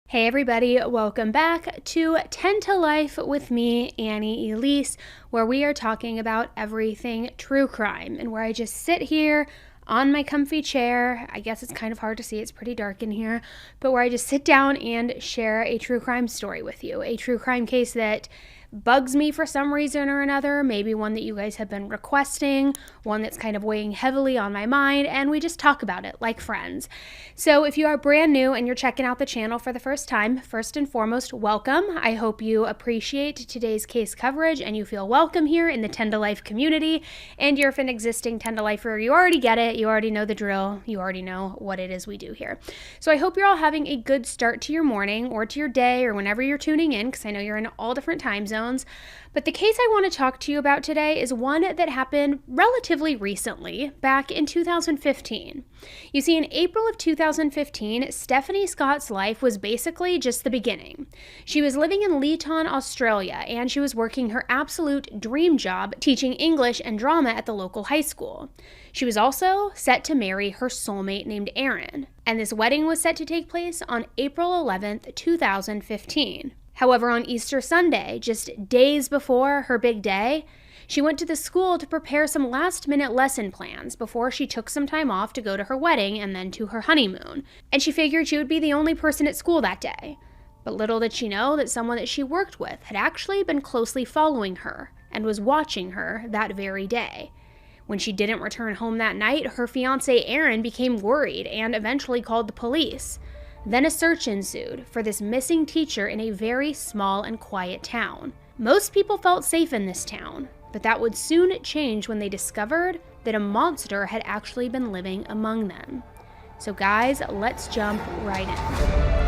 Hey everybody, welcome back to 10 to Life with me, Annie Elise, where we are talking about everything true crime and where I just sit here on my comfy chair. I guess it's kind of hard to see, it's pretty dark in here, but where I just sit down and share a true crime story with you, a true crime case that bugs me for some reason or another, maybe one that you guys have been requesting, one that's kind of weighing heavily on my mind, and we just talk about it like friends. So if you are brand new and you're checking out the channel for the first time, first and foremost, welcome. I hope you appreciate today's case coverage and you feel welcome here in the 10 to Life community. And you're an existing 10 to Lifer, you already get it, you already know the drill, you already know what it is we do here. So I hope you're all having a good start to your morning or to your day or whenever you're tuning in, because I know you're in all different time zones. But the case I want to talk to you about today is one that happened relatively recently, back in 2015. You see, in April of 2015, Stephanie Scott's life was basically just the beginning. She was living in Leeton, Australia, and she was working her absolute dream job teaching English and drama at the local high school. She was also set to marry her soulmate named Aaron, and this wedding was set to take place on April 11th, 2015. However, on Easter Sunday, just days before her big day, she went to the school to prepare some last-minute lesson plans before she took some time off to go to her wedding and then to her honeymoon. And she figured she would be the only person at school that day. But little did she know that someone that she worked with had actually been closely following her and was watching her that very day. When she didn't return home that night, her fiancé Aaron became worried and eventually called the police. Then a search ensued for this missing teacher in a very small and quiet town. Most people felt safe in this town, but that would soon change when they discovered that a monster had actually been living among them. So guys, let's jump right in.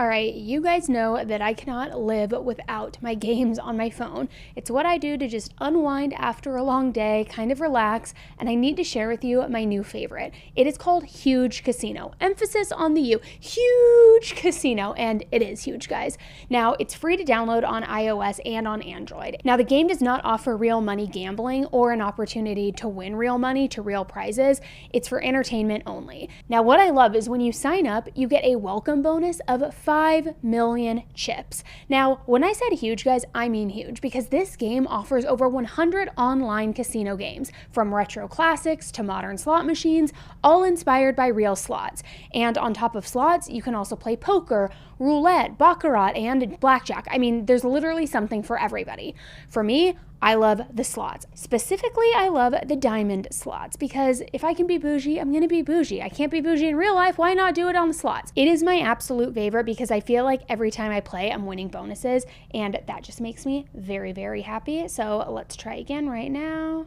Alright, you guys know that I cannot live without my games on my phone. It's what I do to just unwind after a long day, kind of relax, and I need to share with you my new favorite. It is called Huge Casino. Emphasis on the U. Huge Casino, and it is huge, guys. Now, it's free to download on iOS and on Android. Now, the game does not offer real money gambling or an opportunity to win real money to real prizes. It's for entertainment only. Now, what I love is when you sign up, you get a welcome bonus of 5 million chips. Now, when I said huge, guys, I mean huge, because this game offers over 100 online casino games, from retro classics to modern slot machines, all inspired by real slots. And on top of slots, you can also play poker, roulette, baccarat, and blackjack. I mean, there's literally something for everybody. For me, I love the slots. Specifically, I love the diamond slots, because if I can be bougie, I'm gonna be bougie. I can't be bougie in real life, why not do it on the slots? It is my absolute favorite because I feel like every time I play, I'm winning bonuses, and that just makes me very, very happy. So let's try again right now.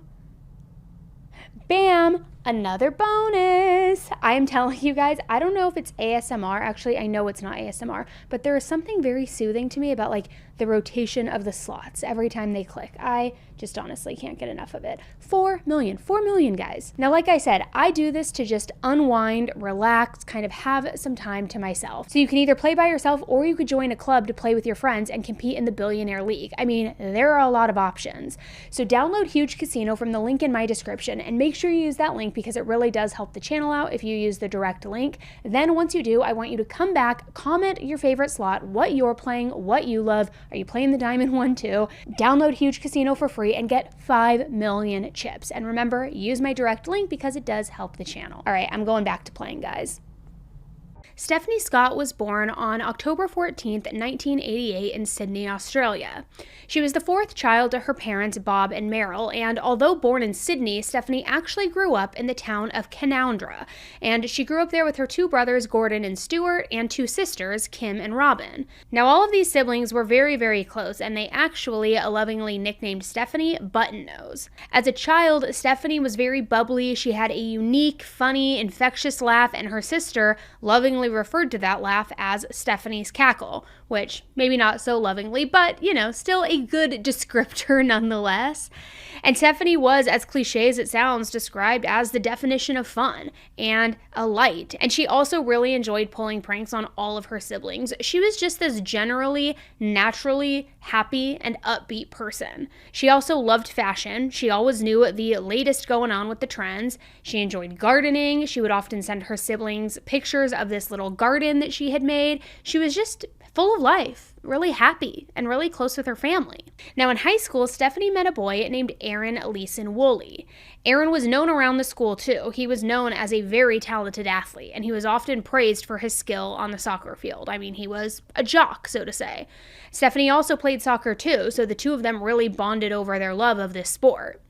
Bam! Another bonus! I am telling you guys, I don't know if it's ASMR. Actually, I know it's not ASMR, but there is something very soothing to me about like the rotation of the slots every time they click. I just honestly can't get enough of it. 4 million, guys. Now, like I said, I do this to just unwind, relax, kind of have some time to myself. So you can either play by yourself or you could join a club to play with your friends and compete in the Billionaire League. I mean, there are a lot of options. So download Huge Casino from the link in my description and make sure you use that link because it really does help the channel out if you use the direct link. Then once you do, I want you to come back, comment your favorite slot, what you're playing, what you love. Are you playing the diamond one too? Download Huge Casino for free and get 5 million chips. And remember, use my direct link because it does help the channel. All right, I'm going back to playing, guys. Stephanie Scott was born on October 14th, 1988 in Sydney, Australia. She was the fourth child to her parents, Bob and Meryl, and although born in Sydney, Stephanie actually grew up in the town of Canowindra, and she grew up there with her two brothers, Gordon and Stuart, and two sisters, Kim and Robin. Now, all of these siblings were very, very close, and they actually lovingly nicknamed Stephanie Button Nose. As a child, Stephanie was very bubbly. She had a unique, funny, infectious laugh, and her sister lovingly family referred to that laugh as Stephanie's cackle, which maybe not so lovingly, but, still a good descriptor nonetheless. And Stephanie was, as cliche as it sounds, described as the definition of fun and a light. And she also really enjoyed pulling pranks on all of her siblings. She was just this generally, naturally happy and upbeat person. She also loved fashion. She always knew the latest going on with the trends. She enjoyed gardening. She would often send her siblings pictures of this little garden that she had made. She was just full of life, really happy, and really close with her family. Now in high school, Stephanie met a boy named Aaron Leeson Woolley. Aaron was known around the school too. He was known as a very talented athlete, and he was often praised for his skill on the soccer field. I mean, he was a jock, so to say. Stephanie also played soccer too, so the two of them really bonded over their love of this sport.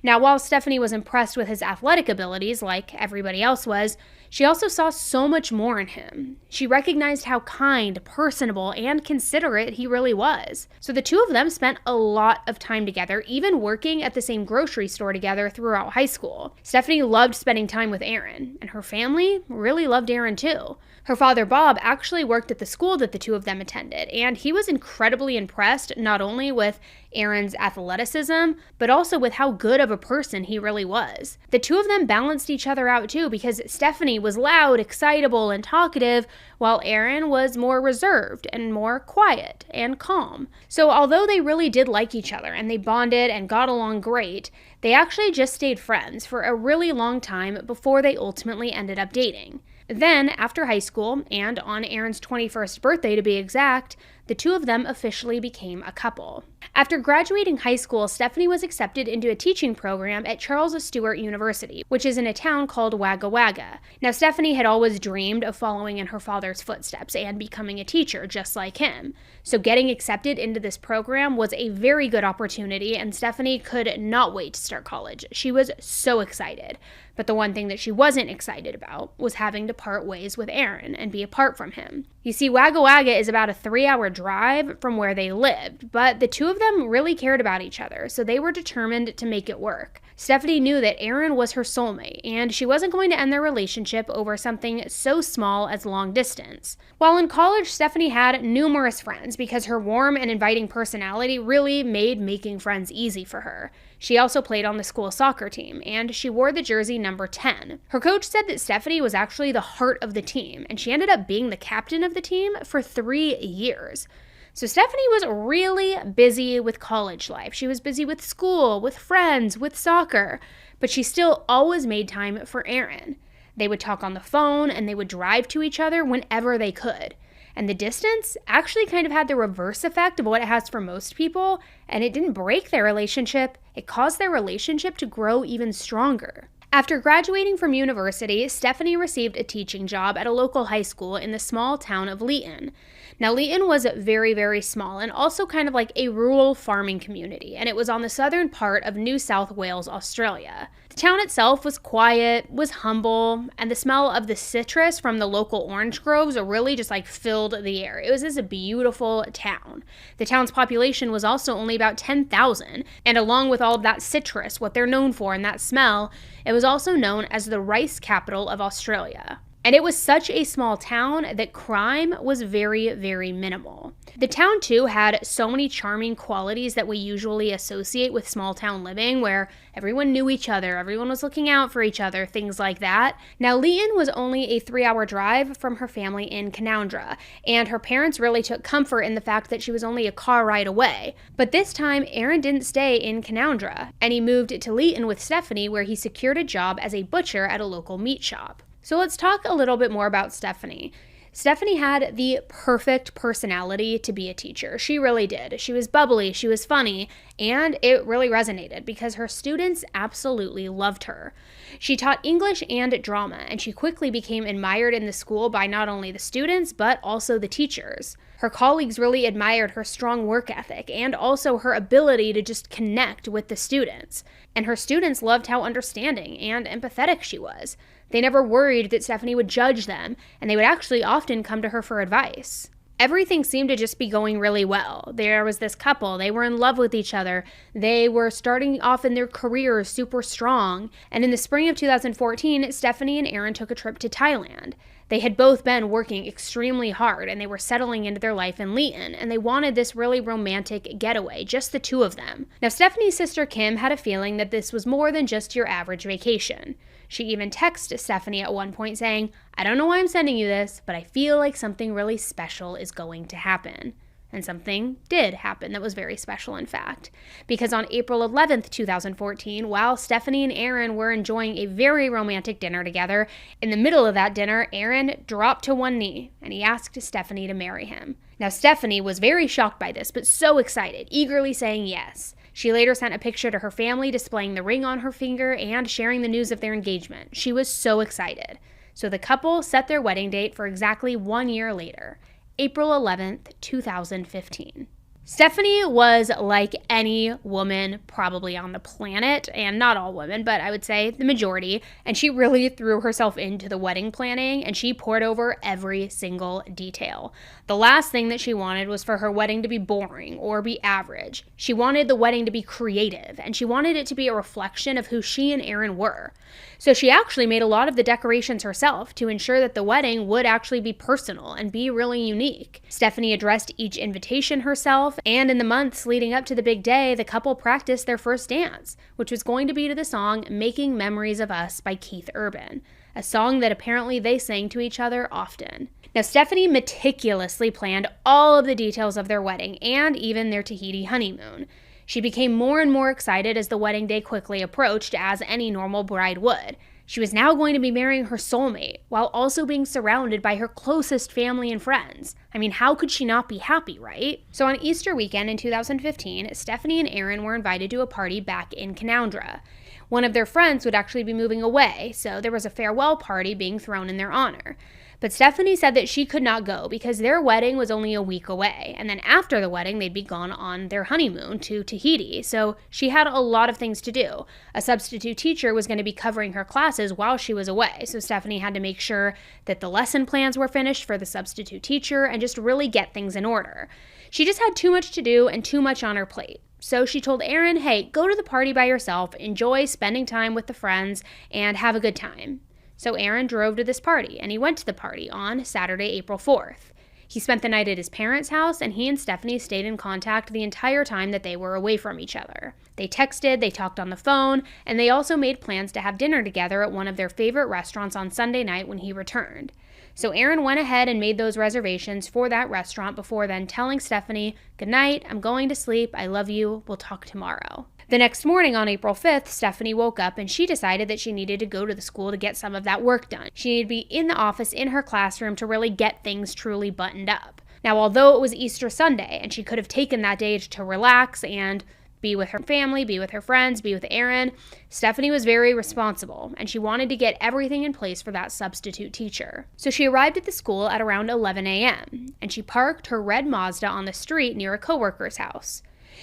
Now, while Stephanie was impressed with his athletic abilities, like everybody else was, she also saw so much more in him. She recognized how kind, personable, and considerate he really was. So the two of them spent a lot of time together, even working at the same grocery store together throughout high school. Stephanie loved spending time with Aaron, and her family really loved Aaron too. Her father, Bob, actually worked at the school that the two of them attended, and he was incredibly impressed not only with Aaron's athleticism, but also with how good of a person he really was. The two of them balanced each other out too, because Stephanie was loud, excitable, and talkative, while Aaron was more reserved and more quiet and calm. So although they really did like each other and they bonded and got along great, they actually just stayed friends for a really long time before they ultimately ended up dating. Then, after high school, and on Aaron's 21st birthday to be exact, the two of them officially became a couple. After graduating high school, Stephanie was accepted into a teaching program at Charles Stewart University, which is in a town called Wagga Wagga. Now, Stephanie had always dreamed of following in her father's footsteps and becoming a teacher just like him. So getting accepted into this program was a very good opportunity, and Stephanie could not wait to start college. She was so excited. But the one thing that she wasn't excited about was having to part ways with Aaron and be apart from him. You see, Wagga Wagga is about a 3-hour drive from where they lived, but the two of them really cared about each other, so they were determined to make it work. Stephanie knew that Aaron was her soulmate, and she wasn't going to end their relationship over something so small as long distance. While in college, Stephanie had numerous friends because her warm and inviting personality really made making friends easy for her. She also played on the school soccer team, and she wore the jersey number 10. Her coach said that Stephanie was actually the heart of the team, and she ended up being the captain of the team for 3 years. So Stephanie was really busy with college life. She was busy with school, with friends, with soccer, but she still always made time for Aaron. They would talk on the phone, and they would drive to each other whenever they could. And the distance actually kind of had the reverse effect of what it has for most people, and it didn't break their relationship. It caused their relationship to grow even stronger. After graduating from university, Stephanie received a teaching job at a local high school in the small town of Leeton. Now, Leeton was very, very small and also kind of like a rural farming community, and it was on the southern part of New South Wales, Australia. The town itself was quiet, was humble, and the smell of the citrus from the local orange groves really just filled the air. It was just a beautiful town. The town's population was also only about 10,000, and along with all of that citrus, what they're known for and that smell, it was also known as the rice capital of Australia. And it was such a small town that crime was very, very minimal. The town, too, had so many charming qualities that we usually associate with small town living, where everyone knew each other, everyone was looking out for each other, things like that. Now, Leeton was only a 3-hour drive from her family in Canowindra, and her parents really took comfort in the fact that she was only a car ride away. But this time, Aaron didn't stay in Canowindra, and he moved to Leeton with Stephanie, where he secured a job as a butcher at a local meat shop. So let's talk a little bit more about Stephanie. Stephanie had the perfect personality to be a teacher. She really did. She was bubbly, she was funny, and it really resonated because her students absolutely loved her. She taught English and drama, and she quickly became admired in the school by not only the students, but also the teachers. Her colleagues really admired her strong work ethic and also her ability to just connect with the students. And her students loved how understanding and empathetic she was. They never worried that Stephanie would judge them, and they would actually often come to her for advice. Everything seemed to just be going really well. There was this couple, they were in love with each other, they were starting off in their careers super strong, and in the spring of 2014, Stephanie and Aaron took a trip to Thailand. They had both been working extremely hard and they were settling into their life in Leeton, and they wanted this really romantic getaway, just the two of them. Now, Stephanie's sister Kim had a feeling that this was more than just your average vacation. She even texted Stephanie at one point saying, "I don't know why I'm sending you this, but I feel like something really special is going to happen." And something did happen that was very special, in fact. Because on April 11th, 2014, while Stephanie and Aaron were enjoying a very romantic dinner together, in the middle of that dinner, Aaron dropped to one knee and he asked Stephanie to marry him. Now, Stephanie was very shocked by this, but so excited, eagerly saying yes. She later sent a picture to her family displaying the ring on her finger and sharing the news of their engagement. She was so excited. So the couple set their wedding date for exactly 1 year later. April 11th, 2015. Stephanie was like any woman probably on the planet, and not all women, but I would say the majority, and she really threw herself into the wedding planning, and she poured over every single detail. The last thing that she wanted was for her wedding to be boring or be average. She wanted the wedding to be creative, and she wanted it to be a reflection of who she and Aaron were. So she actually made a lot of the decorations herself to ensure that the wedding would actually be personal and be really unique. Stephanie addressed each invitation herself, and in the months leading up to the big day, the couple practiced their first dance, which was going to be to the song "Making Memories of Us" by Keith Urban, a song that apparently they sang to each other often. Now, Stephanie meticulously planned all of the details of their wedding and even their Tahiti honeymoon. She became more and more excited as the wedding day quickly approached, as any normal bride would. She was now going to be marrying her soulmate, while also being surrounded by her closest family and friends. I mean, how could she not be happy, right? So on Easter weekend in 2015, Stephanie and Aaron were invited to a party back in Canowindra. One of their friends would actually be moving away, so there was a farewell party being thrown in their honor. But Stephanie said that she could not go because their wedding was only a week away, and then after the wedding, they'd be gone on their honeymoon to Tahiti, so she had a lot of things to do. A substitute teacher was going to be covering her classes while she was away, so Stephanie had to make sure that the lesson plans were finished for the substitute teacher and just really get things in order. She just had too much to do and too much on her plate. So she told Aaron, "Hey, go to the party by yourself, enjoy spending time with the friends, and have a good time." So Aaron drove to this party, and he went to the party on Saturday, April 4th. He spent the night at his parents' house, and he and Stephanie stayed in contact the entire time that they were away from each other. They texted, they talked on the phone, and they also made plans to have dinner together at one of their favorite restaurants on Sunday night when he returned. So Aaron went ahead and made those reservations for that restaurant before then telling Stephanie, "Good night, I'm going to sleep, I love you, we'll talk tomorrow." The next morning on April 5th, Stephanie woke up and she decided that she needed to go to the school to get some of that work done. She needed to be in the office in her classroom to really get things truly buttoned up. Now, although it was Easter Sunday and she could have taken that day to relax and be with her family, be with her friends, be with Aaron, Stephanie was very responsible and she wanted to get everything in place for that substitute teacher. So she arrived at the school at around 11 a.m. and she parked her red Mazda on the street near a coworker's house.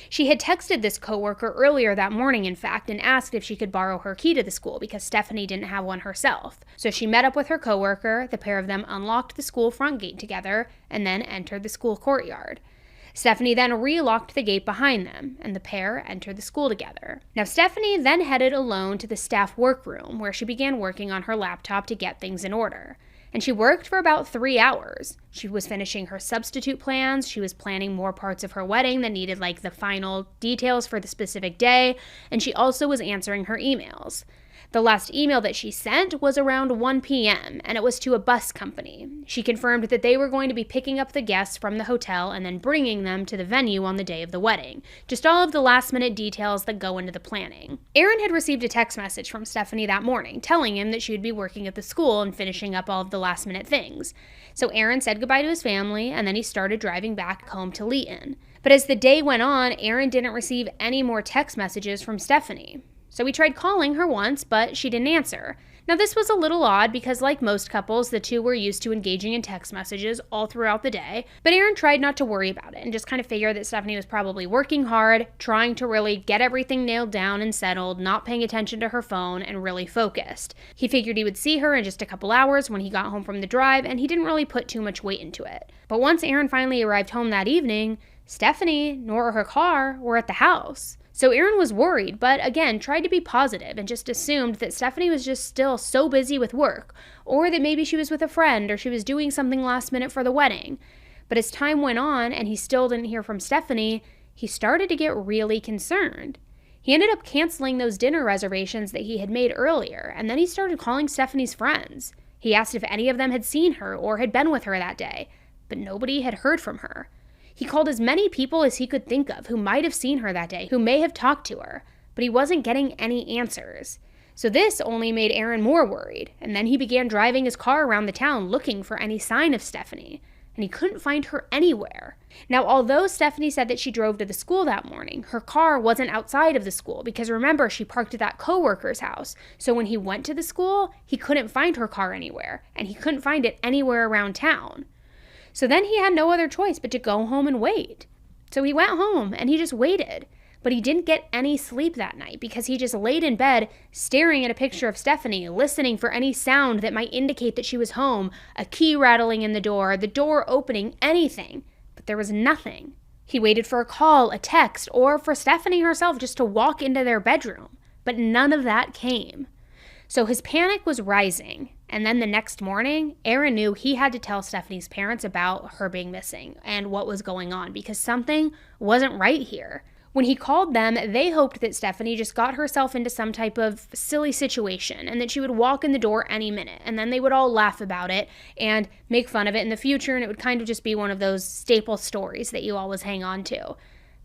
She had texted this coworker earlier that morning, in fact, and asked if she could borrow her key to the school because Stephanie didn't have one herself. So she met up with her coworker, the pair of them unlocked the school front gate together, and then entered the school courtyard. Stephanie then relocked the gate behind them, and the pair entered the school together. Now, Stephanie then headed alone to the staff workroom, where she began working on her laptop to get things in order. And she worked for about 3 hours. She was finishing her substitute plans, she was planning more parts of her wedding that needed like the final details for the specific day, and she also was answering her emails. The last email that she sent was around 1 p.m., and it was to a bus company. She confirmed that they were going to be picking up the guests from the hotel and then bringing them to the venue on the day of the wedding. Just all of the last-minute details that go into the planning. Aaron had received a text message from Stephanie that morning telling him that she would be working at the school and finishing up all of the last-minute things. So Aaron said goodbye to his family, and then he started driving back home to Leeton. But as the day went on, Aaron didn't receive any more text messages from Stephanie. So he tried calling her once, but she didn't answer. Now, this was a little odd because, like most couples, the two were used to engaging in text messages all throughout the day, but Aaron tried not to worry about it and just kind of figured that Stephanie was probably working hard, trying to really get everything nailed down and settled, not paying attention to her phone, and really focused. He figured he would see her in just a couple hours when he got home from the drive, and he didn't really put too much weight into it. But once Aaron finally arrived home that evening, Stephanie nor her car were at the house. So Aaron was worried, but again, tried to be positive and just assumed that Stephanie was just still so busy with work, or that maybe she was with a friend or she was doing something last minute for the wedding. But as time went on and he still didn't hear from Stephanie, he started to get really concerned. He ended up canceling those dinner reservations that he had made earlier, and then he started calling Stephanie's friends. He asked if any of them had seen her or had been with her that day, but nobody had heard from her. He called as many people as he could think of who might have seen her that day, who may have talked to her, but he wasn't getting any answers. So this only made Aaron more worried, and then he began driving his car around the town looking for any sign of Stephanie, and he couldn't find her anywhere. Now, although Stephanie said that she drove to the school that morning, her car wasn't outside of the school because remember, she parked at that coworker's house. So when he went to the school, he couldn't find her car anywhere, and he couldn't find it anywhere around town. So then he had no other choice but to go home and wait. So he went home and he just waited. But he didn't get any sleep that night because he just laid in bed staring at a picture of Stephanie, listening for any sound that might indicate that she was home, a key rattling in the door opening, anything. But there was nothing. He waited for a call, a text, or for Stephanie herself just to walk into their bedroom. But none of that came. So his panic was rising. And then the next morning, Aaron knew he had to tell Stephanie's parents about her being missing and what was going on because something wasn't right here. When he called them, they hoped that Stephanie just got herself into some type of silly situation and that she would walk in the door any minute, and then they would all laugh about it and make fun of it in the future, and it would kind of just be one of those staple stories that you always hang on to.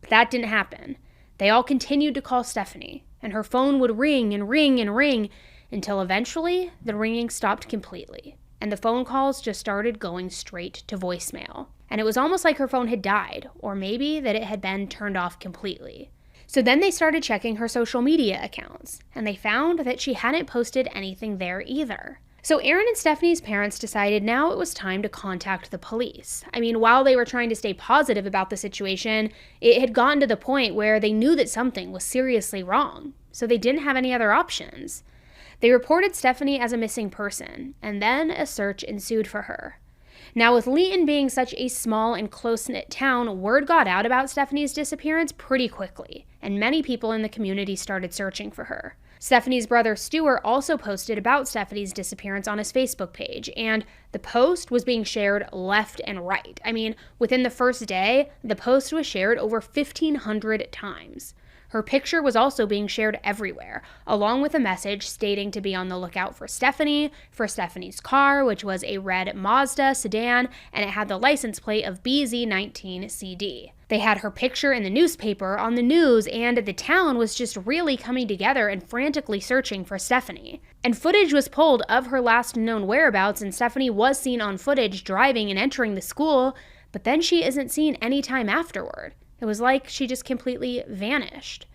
But that didn't happen. They all continued to call Stephanie, and her phone would ring and ring and ring until eventually the ringing stopped completely, and the phone calls just started going straight to voicemail. And it was almost like her phone had died, or maybe that it had been turned off completely. So then they started checking her social media accounts, and they found that she hadn't posted anything there either. So Aaron and Stephanie's parents decided now it was time to contact the police. I mean, while they were trying to stay positive about the situation, it had gotten to the point where they knew that something was seriously wrong, so they didn't have any other options. They reported Stephanie as a missing person, and then a search ensued for her. Now, with Leeton being such a small and close-knit town, word got out about Stephanie's disappearance pretty quickly, and many people in the community started searching for her. Stephanie's brother Stuart also posted about Stephanie's disappearance on his Facebook page, and the post was being shared left and right. I mean, within the first day, the post was shared over 1,500 times. Her picture was also being shared everywhere, along with a message stating to be on the lookout for Stephanie's car, which was a red Mazda sedan, and it had the license plate of BZ19CD. They had her picture in the newspaper, on the news, and the town was just really coming together and frantically searching for Stephanie. And footage was pulled of her last known whereabouts, and Stephanie was seen on footage driving and entering the school, but then she isn't seen any time afterward. It was like she just completely vanished.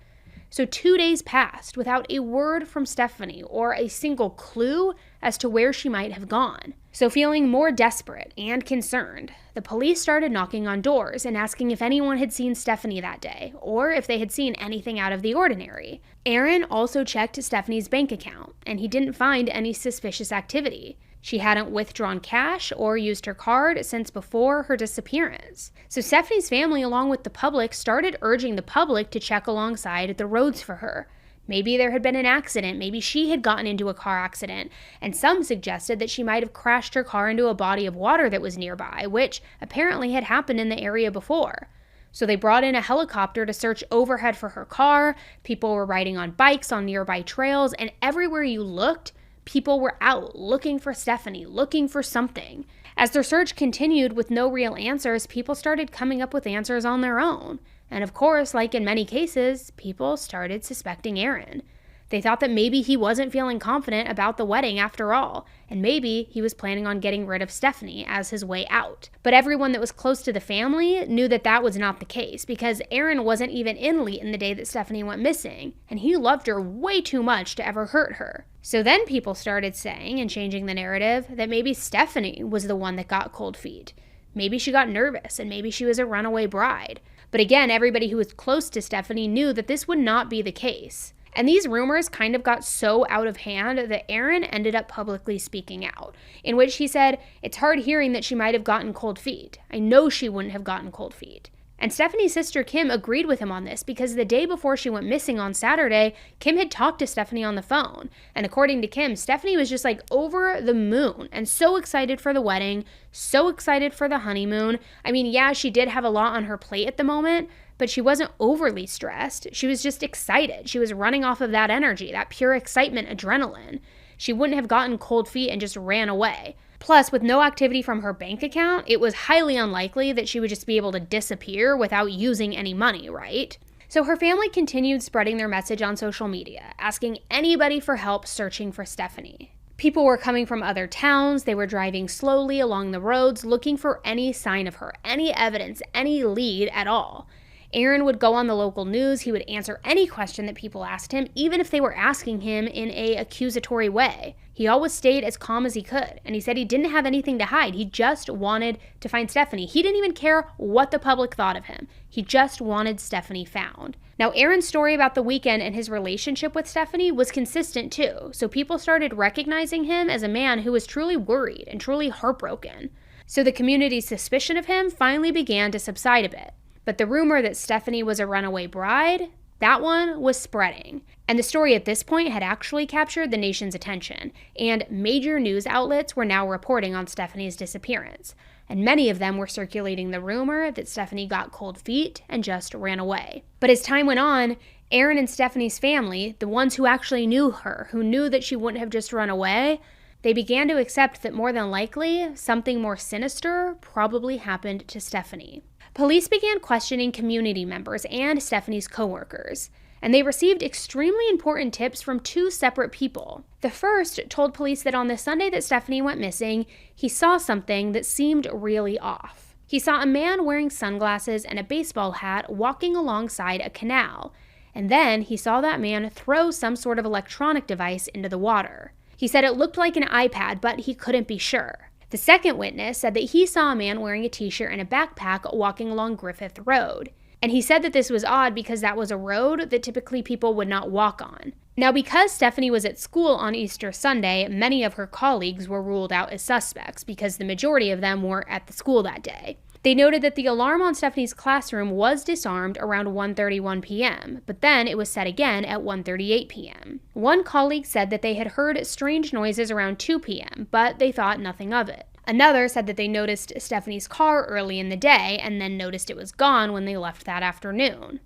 So 2 days passed without a word from Stephanie or a single clue as to where she might have gone. So feeling more desperate and concerned, the police started knocking on doors and asking if anyone had seen Stephanie that day or if they had seen anything out of the ordinary. Aaron also checked Stephanie's bank account, and he didn't find any suspicious activity. She hadn't withdrawn cash or used her card since before her disappearance. So Stephanie's family, along with the public, started urging the public to check alongside the roads for her. Maybe there had been an accident, maybe she had gotten into a car accident, and some suggested that she might have crashed her car into a body of water that was nearby, which apparently had happened in the area before. So they brought in a helicopter to search overhead for her car. People were riding on bikes on nearby trails, and everywhere you looked, people were out looking for Stephanie, looking for something. As their search continued with no real answers, people started coming up with answers on their own. And of course, like in many cases, people started suspecting Aaron. They thought that maybe he wasn't feeling confident about the wedding after all, and maybe he was planning on getting rid of Stephanie as his way out. But everyone that was close to the family knew that that was not the case, because Aaron wasn't even in Leeton the day that Stephanie went missing, and he loved her way too much to ever hurt her. So then people started saying, and changing the narrative, that maybe Stephanie was the one that got cold feet. Maybe she got nervous, and maybe she was a runaway bride. But again, everybody who was close to Stephanie knew that this would not be the case. And these rumors kind of got so out of hand that Aaron ended up publicly speaking out, in which he said, "It's hard hearing that she might have gotten cold feet. I know she wouldn't have gotten cold feet." And Stephanie's sister Kim agreed with him on this because the day before she went missing on Saturday, Kim had talked to Stephanie on the phone. And according to Kim, Stephanie was just like over the moon and so excited for the wedding, so excited for the honeymoon. I mean, yeah, she did have a lot on her plate at the moment, but she wasn't overly stressed. She was just excited. She was running off of that energy, that pure excitement, adrenaline. She wouldn't have gotten cold feet and just ran away. Plus, with no activity from her bank account, it was highly unlikely that she would just be able to disappear without using any money, right? So her family continued spreading their message on social media, asking anybody for help searching for Stephanie. People were coming from other towns, they were driving slowly along the roads looking for any sign of her, any evidence, any lead at all. Aaron would go on the local news, he would answer any question that people asked him, even if they were asking him in an accusatory way. He always stayed as calm as he could, and he said he didn't have anything to hide. He just wanted to find Stephanie. He didn't even care what the public thought of him. He just wanted Stephanie found. Now, Aaron's story about the weekend and his relationship with Stephanie was consistent too, so people started recognizing him as a man who was truly worried and truly heartbroken. So the community's suspicion of him finally began to subside a bit. But the rumor that Stephanie was a runaway bride, that one was spreading. And the story at this point had actually captured the nation's attention, and major news outlets were now reporting on Stephanie's disappearance. And many of them were circulating the rumor that Stephanie got cold feet and just ran away. But as time went on, Aaron and Stephanie's family, the ones who actually knew her, who knew that she wouldn't have just run away, they began to accept that more than likely, something more sinister probably happened to Stephanie. Police began questioning community members and Stephanie's coworkers, and they received extremely important tips from two separate people. The first told police that on the Sunday that Stephanie went missing, he saw something that seemed really off. He saw a man wearing sunglasses and a baseball hat walking alongside a canal, and then he saw that man throw some sort of electronic device into the water. He said it looked like an iPad, but he couldn't be sure. The second witness said that he saw a man wearing a t-shirt and a backpack walking along Griffith Road. And he said that this was odd because that was a road that typically people would not walk on. Now, because Stephanie was at school on Easter Sunday, many of her colleagues were ruled out as suspects because the majority of them were at the school that day. They noted that the alarm on Stephanie's classroom was disarmed around 1:31 p.m., but then it was set again at 1:38 p.m. One colleague said that they had heard strange noises around 2 p.m., but they thought nothing of it. Another said that they noticed Stephanie's car early in the day and then noticed it was gone when they left that afternoon.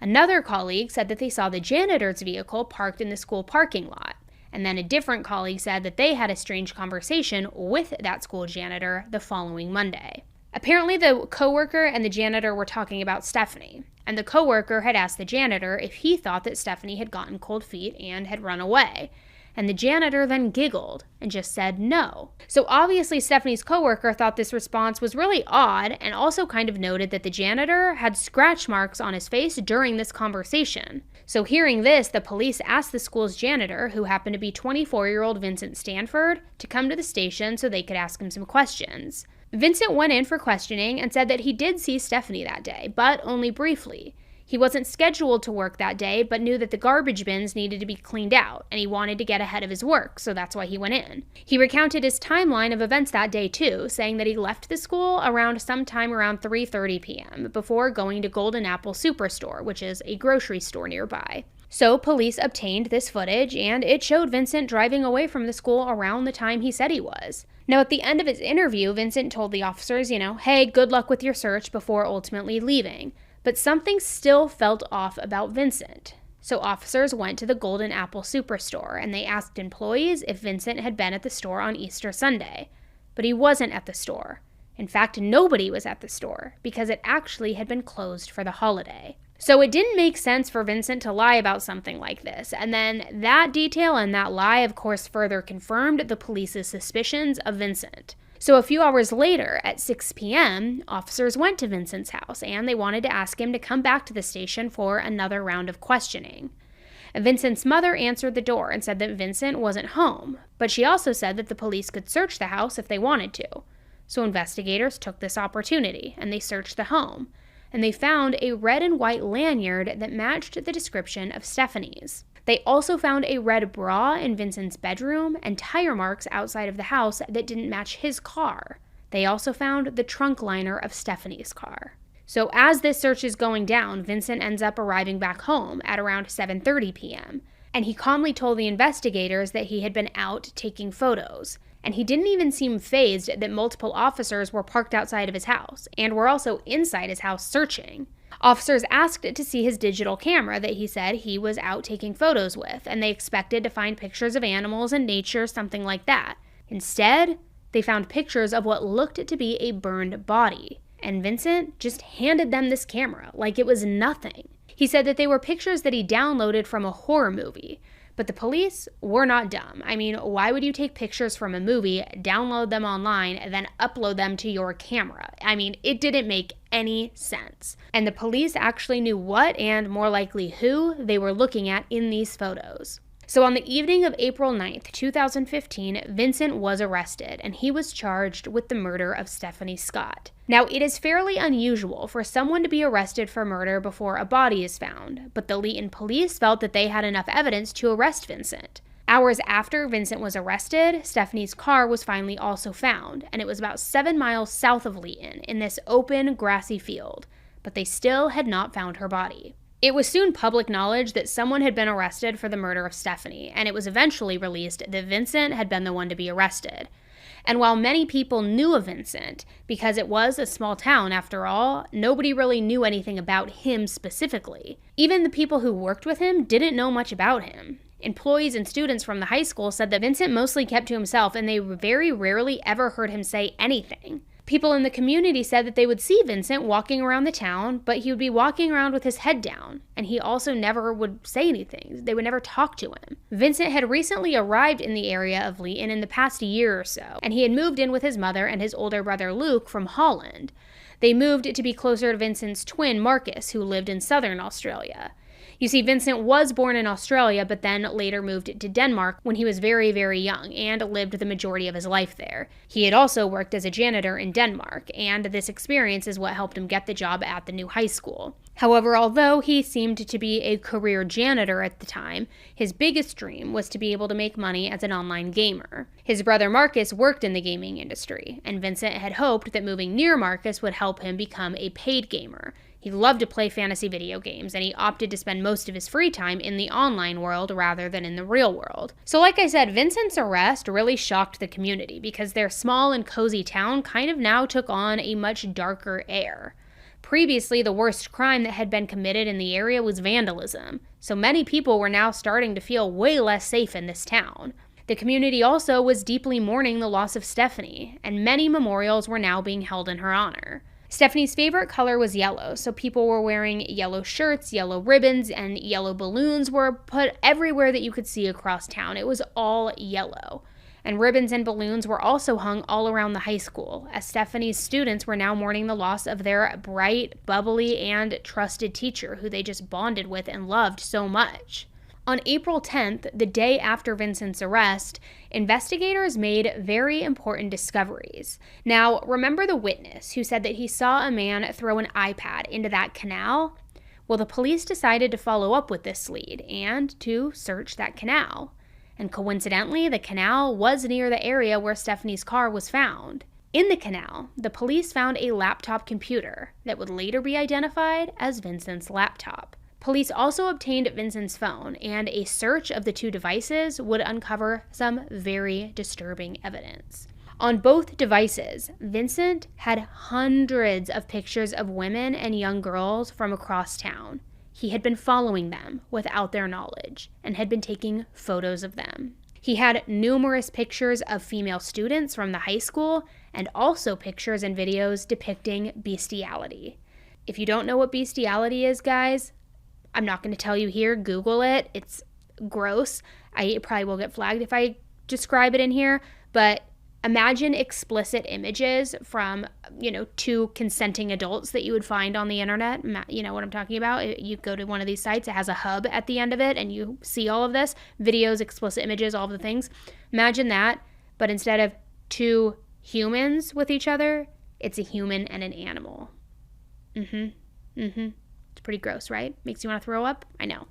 Another colleague said that they saw the janitor's vehicle parked in the school parking lot. And then a different colleague said that they had a strange conversation with that school janitor the following Monday. Apparently, the coworker and the janitor were talking about Stephanie, and the coworker had asked the janitor if he thought that Stephanie had gotten cold feet and had run away. And the janitor then giggled and just said no. So obviously Stephanie's coworker thought this response was really odd and also kind of noted that the janitor had scratch marks on his face during this conversation. So hearing this, the police asked the school's janitor, who happened to be 24-year-old Vincent Stanford, to come to the station so they could ask him some questions. Vincent went in for questioning and said that he did see Stephanie that day, but only briefly. He wasn't scheduled to work that day, but knew that the garbage bins needed to be cleaned out, and he wanted to get ahead of his work, so that's why he went in. He recounted his timeline of events that day too, saying that he left the school sometime around 3:30 p.m. before going to Golden Apple Superstore, which is a grocery store nearby. So police obtained this footage, and it showed Vincent driving away from the school around the time he said he was. Now, at the end of his interview, Vincent told the officers, hey, good luck with your search before ultimately leaving. But something still felt off about Vincent. So officers went to the Golden Apple Superstore, and they asked employees if Vincent had been at the store on Easter Sunday. But he wasn't at the store. In fact, nobody was at the store, because it actually had been closed for the holiday. So it didn't make sense for Vincent to lie about something like this, and then that detail and that lie, of course, further confirmed the police's suspicions of Vincent. So a few hours later, at 6 p.m., officers went to Vincent's house, and they wanted to ask him to come back to the station for another round of questioning. Vincent's mother answered the door and said that Vincent wasn't home, but she also said that the police could search the house if they wanted to. So investigators took this opportunity, and they searched the home, and they found a red and white lanyard that matched the description of Stephanie's. They also found a red bra in Vincent's bedroom and tire marks outside of the house that didn't match his car. They also found the trunk liner of Stephanie's car. So as this search is going down, Vincent ends up arriving back home at around 7:30 p.m. And he calmly told the investigators that he had been out taking photos. And he didn't even seem fazed that multiple officers were parked outside of his house and were also inside his house searching. Officers asked to see his digital camera that he said he was out taking photos with, and they expected to find pictures of animals and nature, something like that. Instead, they found pictures of what looked to be a burned body. And Vincent just handed them this camera like it was nothing. He said that they were pictures that he downloaded from a horror movie. But the police were not dumb. I mean, why would you take pictures from a movie, download them online, and then upload them to your camera? I mean, it didn't make any sense. And the police actually knew what, and more likely who, they were looking at in these photos. So on the evening of April 9th, 2015, Vincent was arrested, and he was charged with the murder of Stephanie Scott. Now, it is fairly unusual for someone to be arrested for murder before a body is found, but the Leeton police felt that they had enough evidence to arrest Vincent. Hours after Vincent was arrested, Stephanie's car was finally also found, and it was about 7 miles south of Leeton in this open, grassy field, but they still had not found her body. It was soon public knowledge that someone had been arrested for the murder of Stephanie, and it was eventually released that Vincent had been the one to be arrested. And while many people knew of Vincent, because it was a small town after all, nobody really knew anything about him specifically. Even the people who worked with him didn't know much about him. Employees and students from the high school said that Vincent mostly kept to himself, and they very rarely ever heard him say anything. People in the community said that they would see Vincent walking around the town, but he would be walking around with his head down, and he also never would say anything. They would never talk to him. Vincent had recently arrived in the area of Leeton in the past year or so, and he had moved in with his mother and his older brother Luke from Holland. They moved to be closer to Vincent's twin Marcus, who lived in southern Australia. You see, Vincent was born in Australia, but then later moved to Denmark when he was very, very young and lived the majority of his life there. He had also worked as a janitor in Denmark, and this experience is what helped him get the job at the new high school. However, although he seemed to be a career janitor at the time, his biggest dream was to be able to make money as an online gamer. His brother Marcus worked in the gaming industry, and Vincent had hoped that moving near Marcus would help him become a paid gamer. He loved to play fantasy video games, and he opted to spend most of his free time in the online world rather than in the real world. So like I said, Vincent's arrest really shocked the community because their small and cozy town kind of now took on a much darker air. Previously, the worst crime that had been committed in the area was vandalism, so many people were now starting to feel way less safe in this town. The community also was deeply mourning the loss of Stephanie, and many memorials were now being held in her honor. Stephanie's favorite color was yellow, so people were wearing yellow shirts, yellow ribbons, and yellow balloons were put everywhere that you could see across town. It was all yellow. And ribbons and balloons were also hung all around the high school, as Stephanie's students were now mourning the loss of their bright, bubbly, and trusted teacher who they just bonded with and loved so much. On April 10th, the day after Vincent's arrest, investigators made very important discoveries. Now, remember the witness who said that he saw a man throw an iPad into that canal? Well, the police decided to follow up with this lead and to search that canal. And coincidentally, the canal was near the area where Stephanie's car was found. In the canal, the police found a laptop computer that would later be identified as Vincent's laptop. Police also obtained Vincent's phone, and a search of the two devices would uncover some very disturbing evidence. On both devices, Vincent had hundreds of pictures of women and young girls from across town. He had been following them without their knowledge and had been taking photos of them. He had numerous pictures of female students from the high school and also pictures and videos depicting bestiality. If you don't know what bestiality is, guys, I'm not going to tell you here. Google it. It's gross. I probably will get flagged if I describe it in here, but imagine explicit images from, two consenting adults that you would find on the internet. You know what I'm talking about? You go to one of these sites, it has a hub at the end of it, and you see all of this, videos, explicit images, all of the things. Imagine that, but instead of two humans with each other, it's a human and an animal. It's pretty gross, right? Makes you want to throw up? I know.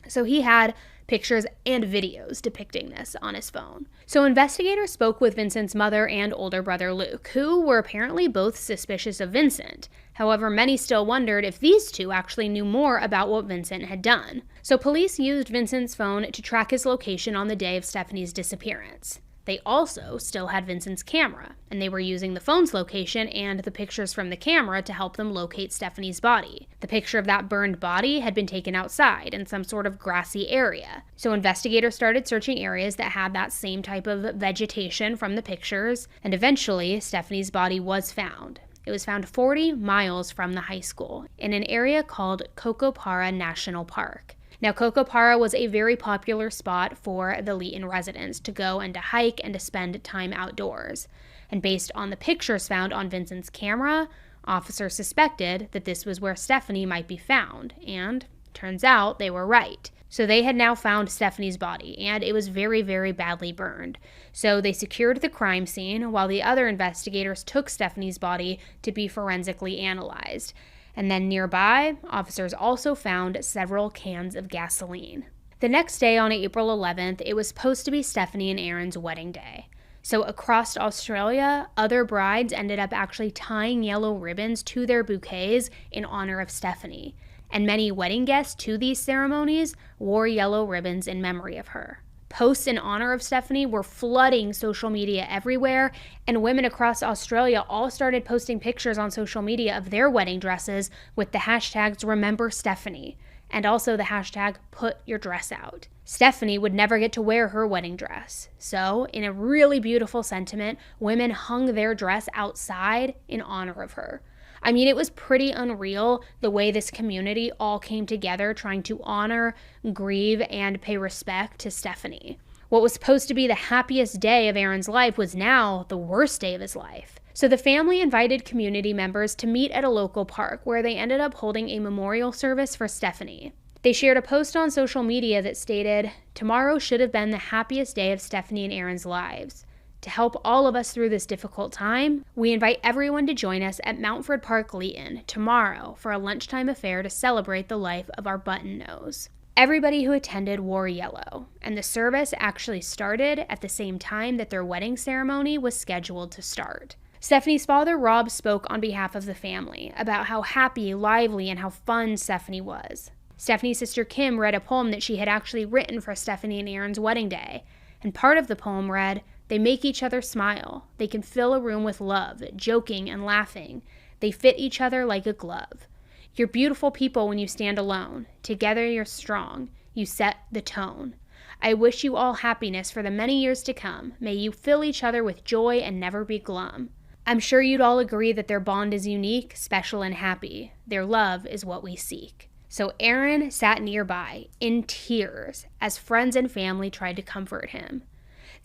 So he had pictures and videos depicting this on his phone. So investigators spoke with Vincent's mother and older brother Luke, who were apparently both suspicious of Vincent. However, many still wondered if these two actually knew more about what Vincent had done. So police used Vincent's phone to track his location on the day of Stephanie's disappearance. They also still had Vincent's camera, and they were using the phone's location and the pictures from the camera to help them locate Stephanie's body. The picture of that burned body had been taken outside in some sort of grassy area. So investigators started searching areas that had that same type of vegetation from the pictures, and eventually Stephanie's body was found. It was found 40 miles from the high school in an area called Cocopara National Park. Now, Cocopara was a very popular spot for the Leeton residents to go and to hike and to spend time outdoors. And based on the pictures found on Vincent's camera, officers suspected that this was where Stephanie might be found, and turns out they were right. So they had now found Stephanie's body, and it was very, very badly burned. So they secured the crime scene while the other investigators took Stephanie's body to be forensically analyzed. And then nearby, officers also found several cans of gasoline. The next day, on April 11th, it was supposed to be Stephanie and Aaron's wedding day. So across Australia, other brides ended up actually tying yellow ribbons to their bouquets in honor of Stephanie. And many wedding guests to these ceremonies wore yellow ribbons in memory of her. Posts in honor of Stephanie were flooding social media everywhere, and women across Australia all started posting pictures on social media of their wedding dresses with the hashtags Remember Stephanie, and also the hashtag Put Your Dress Out. Stephanie would never get to wear her wedding dress, so in a really beautiful sentiment, women hung their dress outside in honor of her. I mean, it was pretty unreal the way this community all came together trying to honor, grieve, and pay respect to Stephanie. What was supposed to be the happiest day of Aaron's life was now the worst day of his life. So the family invited community members to meet at a local park where they ended up holding a memorial service for Stephanie. They shared a post on social media that stated, "Tomorrow should have been the happiest day of Stephanie and Aaron's lives. To help all of us through this difficult time, we invite everyone to join us at Mountford Park, Leeton, tomorrow for a lunchtime affair to celebrate the life of our button nose." Everybody who attended wore yellow, and the service actually started at the same time that their wedding ceremony was scheduled to start. Stephanie's father, Rob, spoke on behalf of the family about how happy, lively, and how fun Stephanie was. Stephanie's sister Kim read a poem that she had actually written for Stephanie and Aaron's wedding day, and part of the poem read, "They make each other smile. They can fill a room with love, joking and laughing. They fit each other like a glove. You're beautiful people when you stand alone. Together you're strong. You set the tone. I wish you all happiness for the many years to come. May you fill each other with joy and never be glum. I'm sure you'd all agree that their bond is unique, special, and happy. Their love is what we seek." So Aaron sat nearby, in tears, as friends and family tried to comfort him.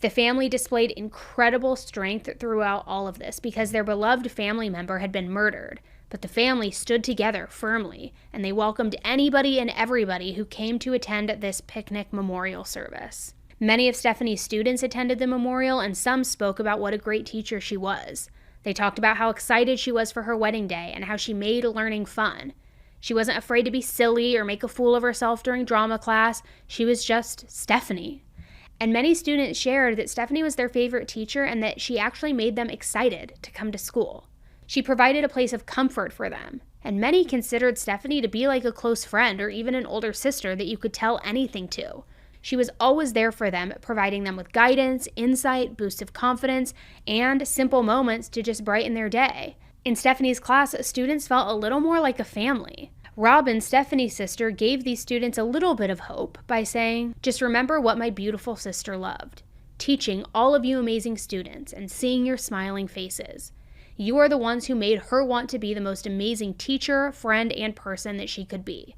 The family displayed incredible strength throughout all of this because their beloved family member had been murdered, but the family stood together firmly, and they welcomed anybody and everybody who came to attend this picnic memorial service. Many of Stephanie's students attended the memorial, and some spoke about what a great teacher she was. They talked about how excited she was for her wedding day and how she made learning fun. She wasn't afraid to be silly or make a fool of herself during drama class. She was just Stephanie. And many students shared that Stephanie was their favorite teacher and that she actually made them excited to come to school. She provided a place of comfort for them, and many considered Stephanie to be like a close friend or even an older sister that you could tell anything to. She was always there for them, providing them with guidance, insight, boosts of confidence, and simple moments to just brighten their day. In Stephanie's class, students felt a little more like a family. Robin, Stephanie's sister, gave these students a little bit of hope by saying, "Just remember what my beautiful sister loved, teaching all of you amazing students and seeing your smiling faces. You are the ones who made her want to be the most amazing teacher, friend, and person that she could be.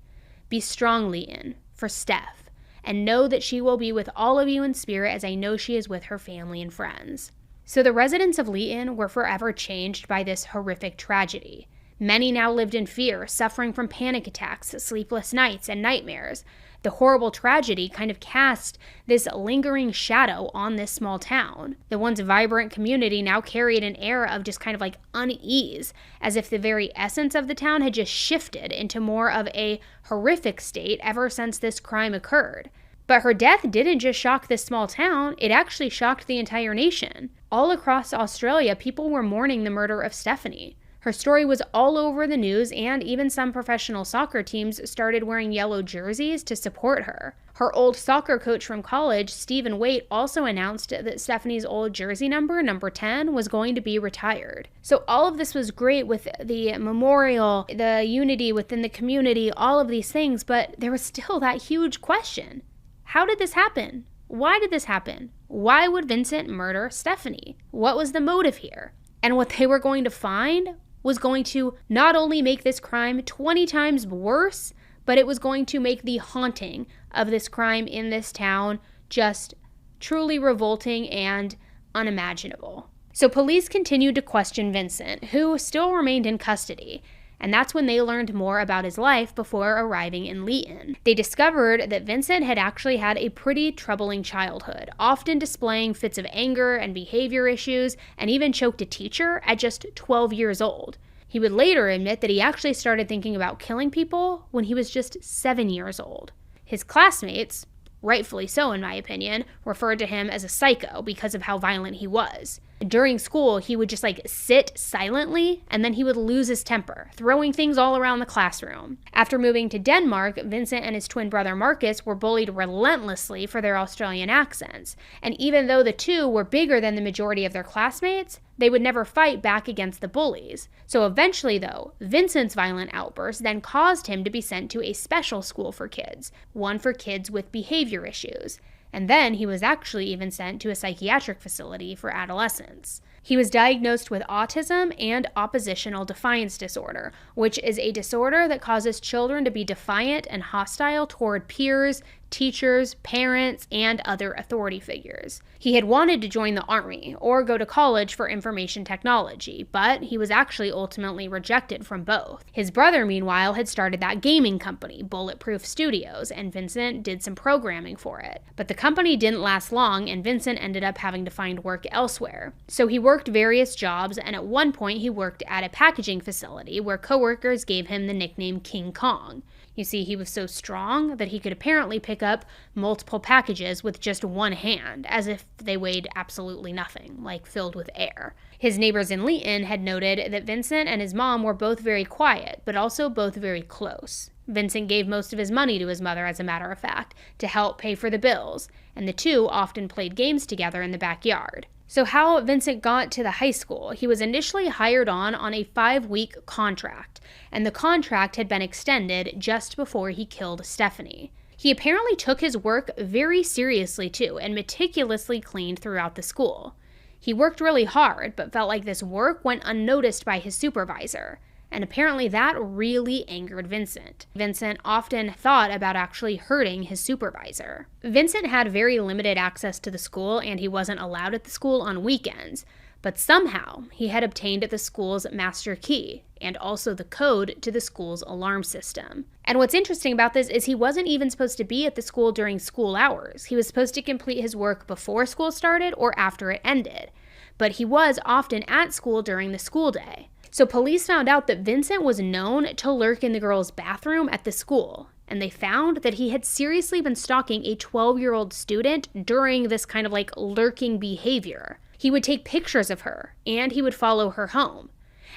Be strong, Leeton, for Steph, and know that she will be with all of you in spirit as I know she is with her family and friends." So the residents of Leeton were forever changed by this horrific tragedy. Many now lived in fear, suffering from panic attacks, sleepless nights, and nightmares. The horrible tragedy kind of cast this lingering shadow on this small town. The once vibrant community now carried an air of just kind of like unease, as if the very essence of the town had just shifted into more of a horrific state ever since this crime occurred. But her death didn't just shock this small town, it actually shocked the entire nation. All across Australia, people were mourning the murder of Stephanie. Her story was all over the news, and even some professional soccer teams started wearing yellow jerseys to support her. Her old soccer coach from college, Stephen Waite, also announced that Stephanie's old jersey number 10, was going to be retired. So all of this was great with the memorial, the unity within the community, all of these things, but there was still that huge question. How did this happen? Why did this happen? Why would Vincent murder Stephanie? What was the motive here? And what they were going to find was going to not only make this crime 20 times worse, but it was going to make the haunting of this crime in this town just truly revolting and unimaginable. So police continued to question Vincent, who still remained in custody. And that's when they learned more about his life before arriving in Leeton. They discovered that Vincent had actually had a pretty troubling childhood, often displaying fits of anger and behavior issues, and even choked a teacher at just 12 years old. He would later admit that he actually started thinking about killing people when he was just 7 years old. His classmates, rightfully so in my opinion, referred to him as a psycho because of how violent he was. During school, he would just sit silently, and then he would lose his temper, throwing things all around the classroom. After moving to Denmark, Vincent and his twin brother Marcus were bullied relentlessly for their Australian accents. And even though the two were bigger than the majority of their classmates, they would never fight back against the bullies. So eventually, though, Vincent's violent outbursts then caused him to be sent to a special school for kids, one for kids with behavior issues. And then he was actually even sent to a psychiatric facility for adolescents. He was diagnosed with autism and oppositional defiance disorder, which is a disorder that causes children to be defiant and hostile toward peers, teachers, parents, and other authority figures. He had wanted to join the army or go to college for information technology, but he was actually ultimately rejected from both. His brother, meanwhile, had started that gaming company, Bulletproof Studios, and Vincent did some programming for it. But the company didn't last long, and Vincent ended up having to find work elsewhere. So he worked various jobs, and at one point he worked at a packaging facility where coworkers gave him the nickname King Kong. You see, he was so strong that he could apparently pick up multiple packages with just one hand, as if they weighed absolutely nothing, like filled with air. His neighbors in Leeton had noted that Vincent and his mom were both very quiet, but also both very close. Vincent gave most of his money to his mother, as a matter of fact, to help pay for the bills, and the two often played games together in the backyard. So how Vincent got to the high school? He was initially hired on a 5-week contract, and the contract had been extended just before he killed Stephanie. He apparently took his work very seriously too, and meticulously cleaned throughout the school. He worked really hard, but felt like this work went unnoticed by his supervisor. And apparently that really angered Vincent. Vincent often thought about actually hurting his supervisor. Vincent had very limited access to the school, and he wasn't allowed at the school on weekends. But somehow, he had obtained the school's master key, and also the code to the school's alarm system. And what's interesting about this is he wasn't even supposed to be at the school during school hours. He was supposed to complete his work before school started or after it ended. But he was often at school during the school day. So police found out that Vincent was known to lurk in the girls' bathroom at the school, and they found that he had seriously been stalking a 12-year-old student during this kind of lurking behavior. He would take pictures of her, and he would follow her home.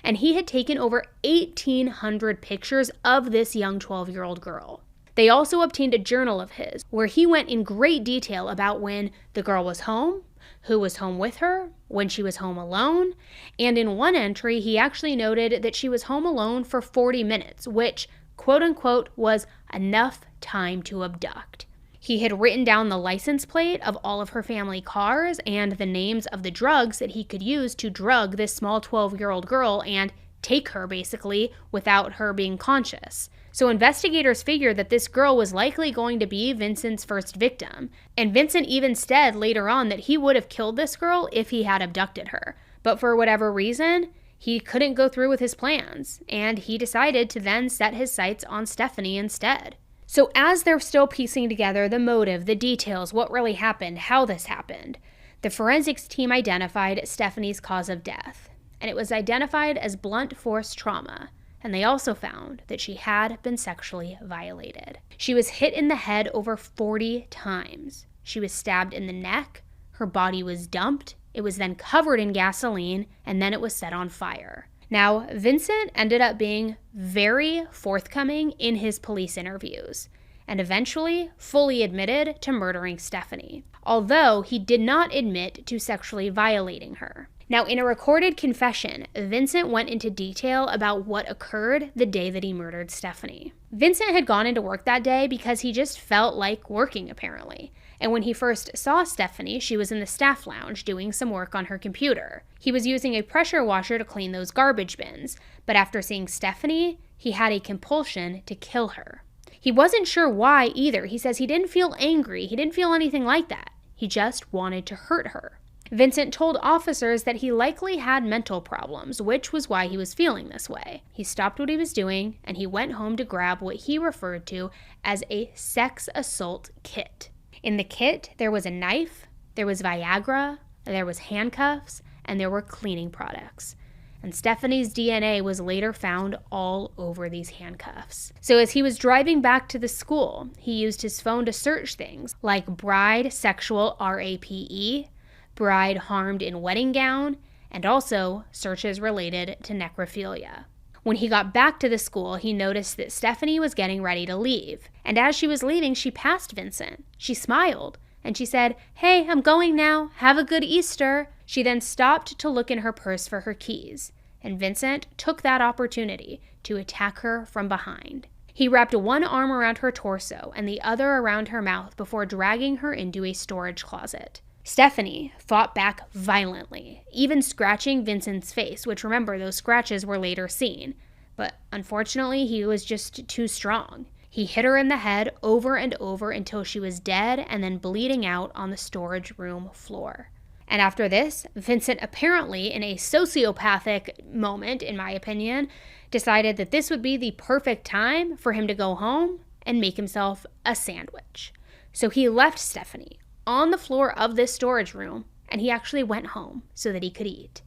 And he had taken over 1,800 pictures of this young 12-year-old girl. They also obtained a journal of his, where he went in great detail about when the girl was home, who was home with her, when she was home alone, and in one entry, he actually noted that she was home alone for 40 minutes, which, quote-unquote, was enough time to abduct. He had written down the license plate of all of her family cars and the names of the drugs that he could use to drug this small 12-year-old girl and take her, basically, without her being conscious. So investigators figured that this girl was likely going to be Vincent's first victim, and Vincent even said later on that he would have killed this girl if he had abducted her. But for whatever reason, he couldn't go through with his plans, and he decided to then set his sights on Stephanie instead. So as they're still piecing together the motive, the details, what really happened, how this happened, the forensics team identified Stephanie's cause of death, and it was identified as blunt force trauma, and they also found that she had been sexually violated. She was hit in the head over 40 times. She was stabbed in the neck, her body was dumped, it was then covered in gasoline, and then it was set on fire. Now, Vincent ended up being very forthcoming in his police interviews and eventually fully admitted to murdering Stephanie, although he did not admit to sexually violating her. Now, in a recorded confession, Vincent went into detail about what occurred the day that he murdered Stephanie. Vincent had gone into work that day because he just felt like working, apparently. And when he first saw Stephanie, she was in the staff lounge doing some work on her computer. He was using a pressure washer to clean those garbage bins, but after seeing Stephanie, he had a compulsion to kill her. He wasn't sure why either. He says he didn't feel angry. He didn't feel anything like that. He just wanted to hurt her. Vincent told officers that he likely had mental problems, which was why he was feeling this way. He stopped what he was doing, and he went home to grab what he referred to as a sex assault kit. In the kit, there was a knife, there was Viagra, there was handcuffs, and there were cleaning products. And Stephanie's DNA was later found all over these handcuffs. So as he was driving back to the school, he used his phone to search things like bride sexual RAPE, bride harmed in wedding gown, and also searches related to necrophilia. When he got back to the school, he noticed that Stephanie was getting ready to leave. And as she was leaving, she passed Vincent. She smiled, and she said, "Hey, I'm going now. Have a good Easter." She then stopped to look in her purse for her keys, and Vincent took that opportunity to attack her from behind. He wrapped one arm around her torso and the other around her mouth before dragging her into a storage closet. Stephanie fought back violently, even scratching Vincent's face, which, remember, those scratches were later seen. But unfortunately, he was just too strong. He hit her in the head over and over until she was dead and then bleeding out on the storage room floor. And after this, Vincent, apparently in a sociopathic moment, in my opinion, decided that this would be the perfect time for him to go home and make himself a sandwich. So he left Stephanie on the floor of this storage room, and he actually went home so that he could eat.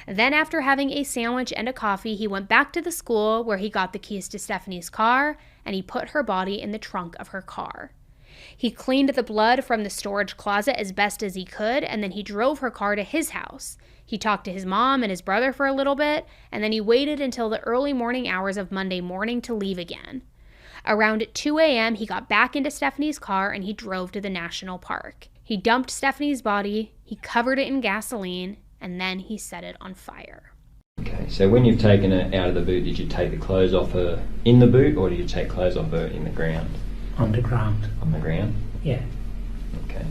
Then after having a sandwich and a coffee, he went back to the school where he got the keys to Stephanie's car, and he put her body in the trunk of her car. He cleaned the blood from the storage closet as best as he could, and then he drove her car to his house. He talked to his mom and his brother for a little bit, and then he waited until the early morning hours of Monday morning to leave again. Around 2 a.m., he got back into Stephanie's car and he drove to the national park. He dumped Stephanie's body, he covered it in gasoline, and then he set it on fire. Okay, so when you've taken her out of the boot, did you take the clothes off her in the boot, or did you take clothes off her in the ground? On the ground. On the ground? Yeah. Okay.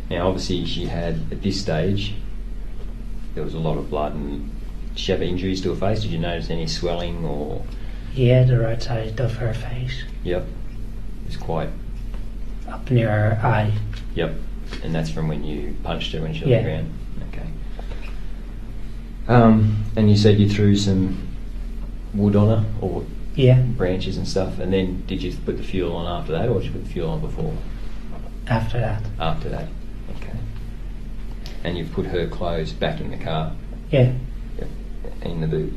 Now, obviously, she had, at this stage, there was a lot of blood, and did she have injuries to her face? Did you notice any swelling or...? Yeah, the right side of her face. Yep. It was quite... Up near her eye. Yep. And that's from when you punched her when she was on the ground? Okay. And you said you threw some wood on her, or branches and stuff, and then did you put the fuel on after that, or did you put the fuel on before? After that. After that, okay. And you've put her clothes back in the car? Yeah. Yep, in the boot.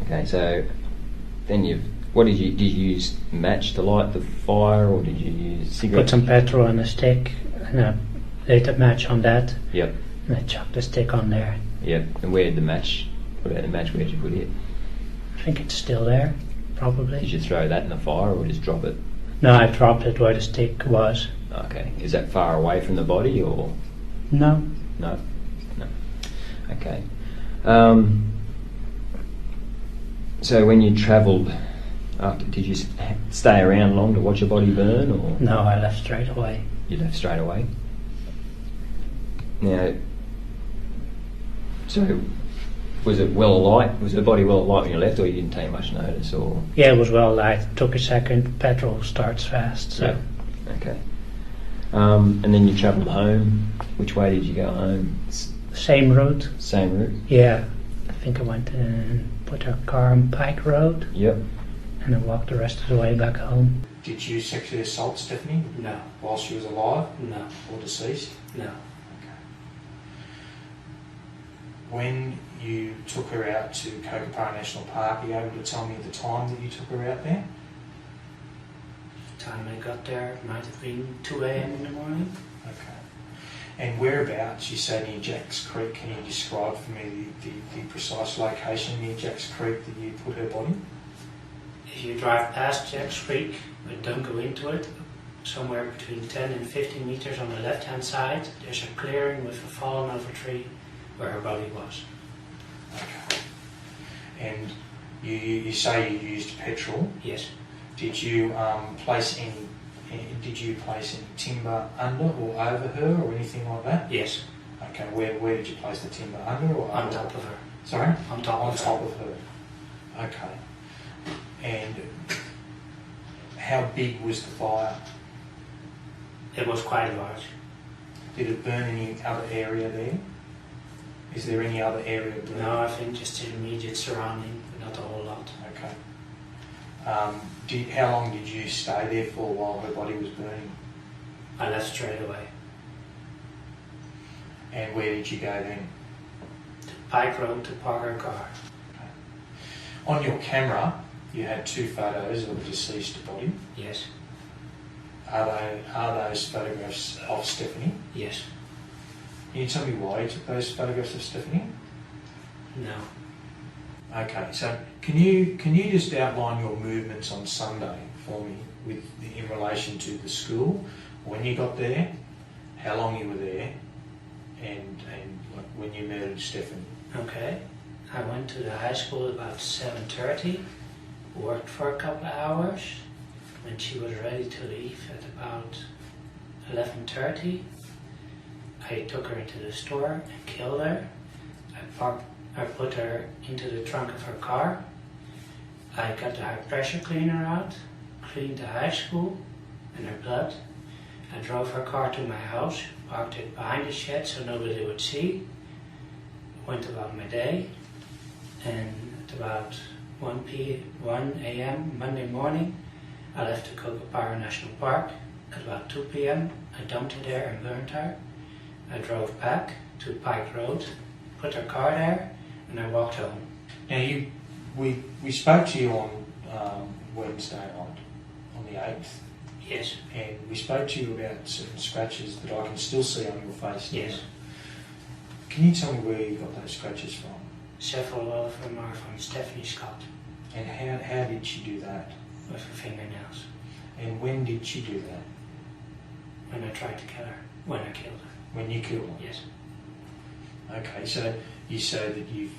Okay, so then did you use match to light the fire, or did you use cigarette? Put some petrol on a stick, and I lit a match on that. Yep. And I chucked the stick on there. Yep. And where did the match? What about the match? Where did you put it? I think it's still there, probably. Did you throw that in the fire, or just drop it? No, I dropped it where the stick was. Okay. Is that far away from the body, or? No. No. No. Okay. So when you travelled after, did you stay around long to watch your body burn, or? No, I left straight away. You left straight away? Now, so was it well alight? Was the body well alight when you left, or you didn't take much notice, or? Yeah, it was well alight. It took a second. Petrol starts fast, so. Yeah. Okay. And then you travelled home. Which way did you go home? Same route. Same route? Yeah. I think I went and put our car on Pike Road. Yep. And I walked the rest of the way back home. Did you sexually assault Stephanie No. while she was alive No. or deceased? No. Okay. When you took her out to Kokopara National Park, are you able to tell me the time that you took her out there? The time I got there, it might have been 2 a.m. in the morning. Okay. And whereabouts, you say near Jacks Creek, can you describe for me the precise location near Jacks Creek that you put her body? If you drive past Jacks Creek, but don't go into it, somewhere between 10 and 15 meters on the left-hand side, there's a clearing with a fallen over tree where her body was. Okay. And you say you used petrol. Yes. Did you place any timber under or over her or anything like that? Yes. Okay. Where did you place the timber, under or On over? top of her. Sorry. On top On of top her. of her. Okay. And how big was the fire? It was quite large. Did it burn any other area there? Is there any other area burning? No, I think just the immediate surrounding, but not a whole lot. Okay. How long did you stay there for while her body was burning? I left straight away. And where did you go then? To Pike Road to park her car. Okay. On your camera, you had 2 photos of the deceased body. Yes. Are those photographs of Stephanie? Yes. Can you tell me why you took those photographs of Stephanie? No. Okay, so can you just outline your movements on Sunday for me in relation to the school, when you got there, how long you were there, and like when you murdered Stephanie? Okay. I went to the high school about 7:30, worked for a couple of hours. When she was ready to leave at about 11:30, I took her into the store and killed her. I put her into the trunk of her car. I got the high pressure cleaner out, cleaned the high school and her blood. I drove her car to my house, parked it behind the shed so nobody would see. Went about my day, and at about 1 a.m. Monday morning, I left the Kokopara National Park. At about 2 p.m. I dumped her there and burned her. I drove back to Pike Road, put her car there, and I walked home. Now we spoke to you on Wednesday night, on the 8th, Yes. and we spoke to you about certain scratches that I can still see on your face now. Yes. Can you tell me where you got those scratches from? Several of them are from Stephanie Scott And how did she do that? with her fingernails. And when did she do that? When I tried to kill her. When I killed her. When you killed her? Yes. Okay, so you say that you've...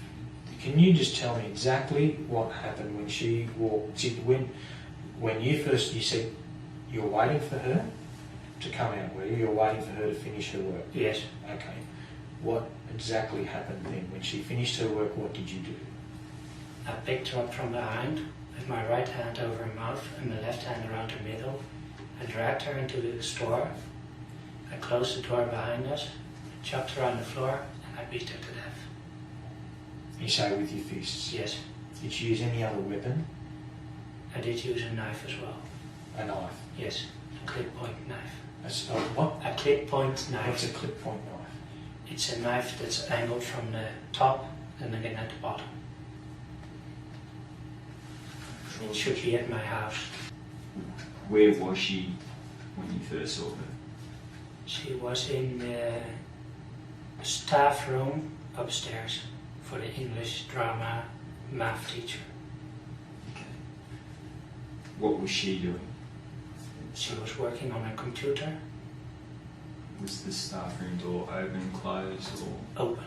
Can you just tell me exactly what happened when she walked... When you first... You said you were waiting for her to come out, were you? You were waiting for her to finish her work? Yes. Okay. What exactly happened then? When she finished her work, what did you do? I picked her up from behind with my right hand over her mouth and my left hand around her middle. I dragged her into the store. I closed the door behind us, chopped her on the floor, and I beat her to death. You say with your fists? Yes. Did you use any other weapon? I did use a knife as well. A knife? Yes. A clip point knife. What? A clip point knife. What's a clip point knife? It's a knife that's angled from the top and again at the bottom. It should be at my house. Where was she when you first saw her? She was in the staff room upstairs for the English drama math teacher. Okay. What was she doing? She was working on a computer. Was the staff room door open, closed, or Open.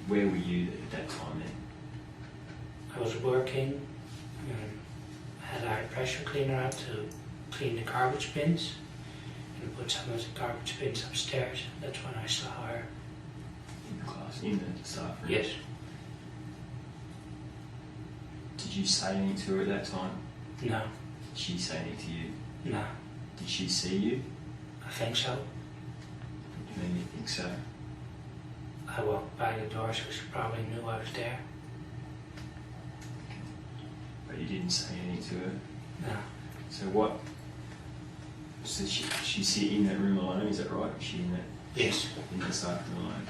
where were you at that time then? I was working, had a high pressure cleaner out to clean the garbage bins and put some of the garbage bins upstairs. That's when I saw her. In class, in the staff room? Yes. Did you say anything to her at that time? No. Did she say anything to you? No. Did she see you? I think so. You mean you think so? I walked by the door, so she probably knew I was there. But you didn't say anything to her? No. So what? So she's here in that room alone, is that right? Is she in that? Yes. In the staff room alone.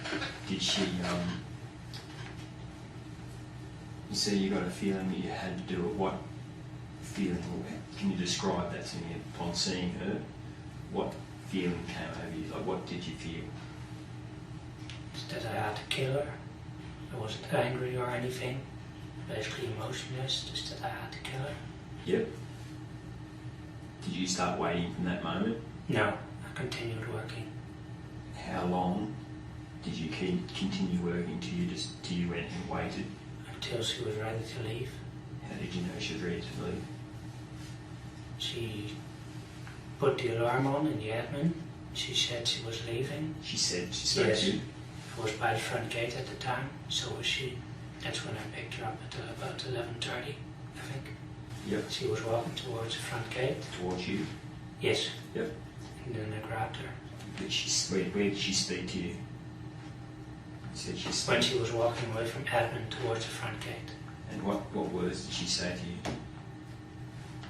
Did she? You say you got a feeling that you had to do it. What feeling? Can you describe that to me? Upon seeing her, what feeling came over you? Like, what did you feel? That I had to kill her. I wasn't angry or anything. Basically emotionless, just that I had to kill her. Yep. Did you start waiting from that moment? No, I continued working. How long did you continue working till you went and waited? Until she was ready to leave. How did you know she was ready to leave? She put the alarm on in the admin. She said she was leaving. She said she spoke Yes. to you? I was by the front gate at the time, so was she. That's when I picked her up at about 11:30, I think. Yep. She was walking towards the front gate. Towards you? Yes. Yep. And then I grabbed her. Where did she speak to you? You said she spoke. When she was walking away from admin towards the front gate. And what words did she say to you?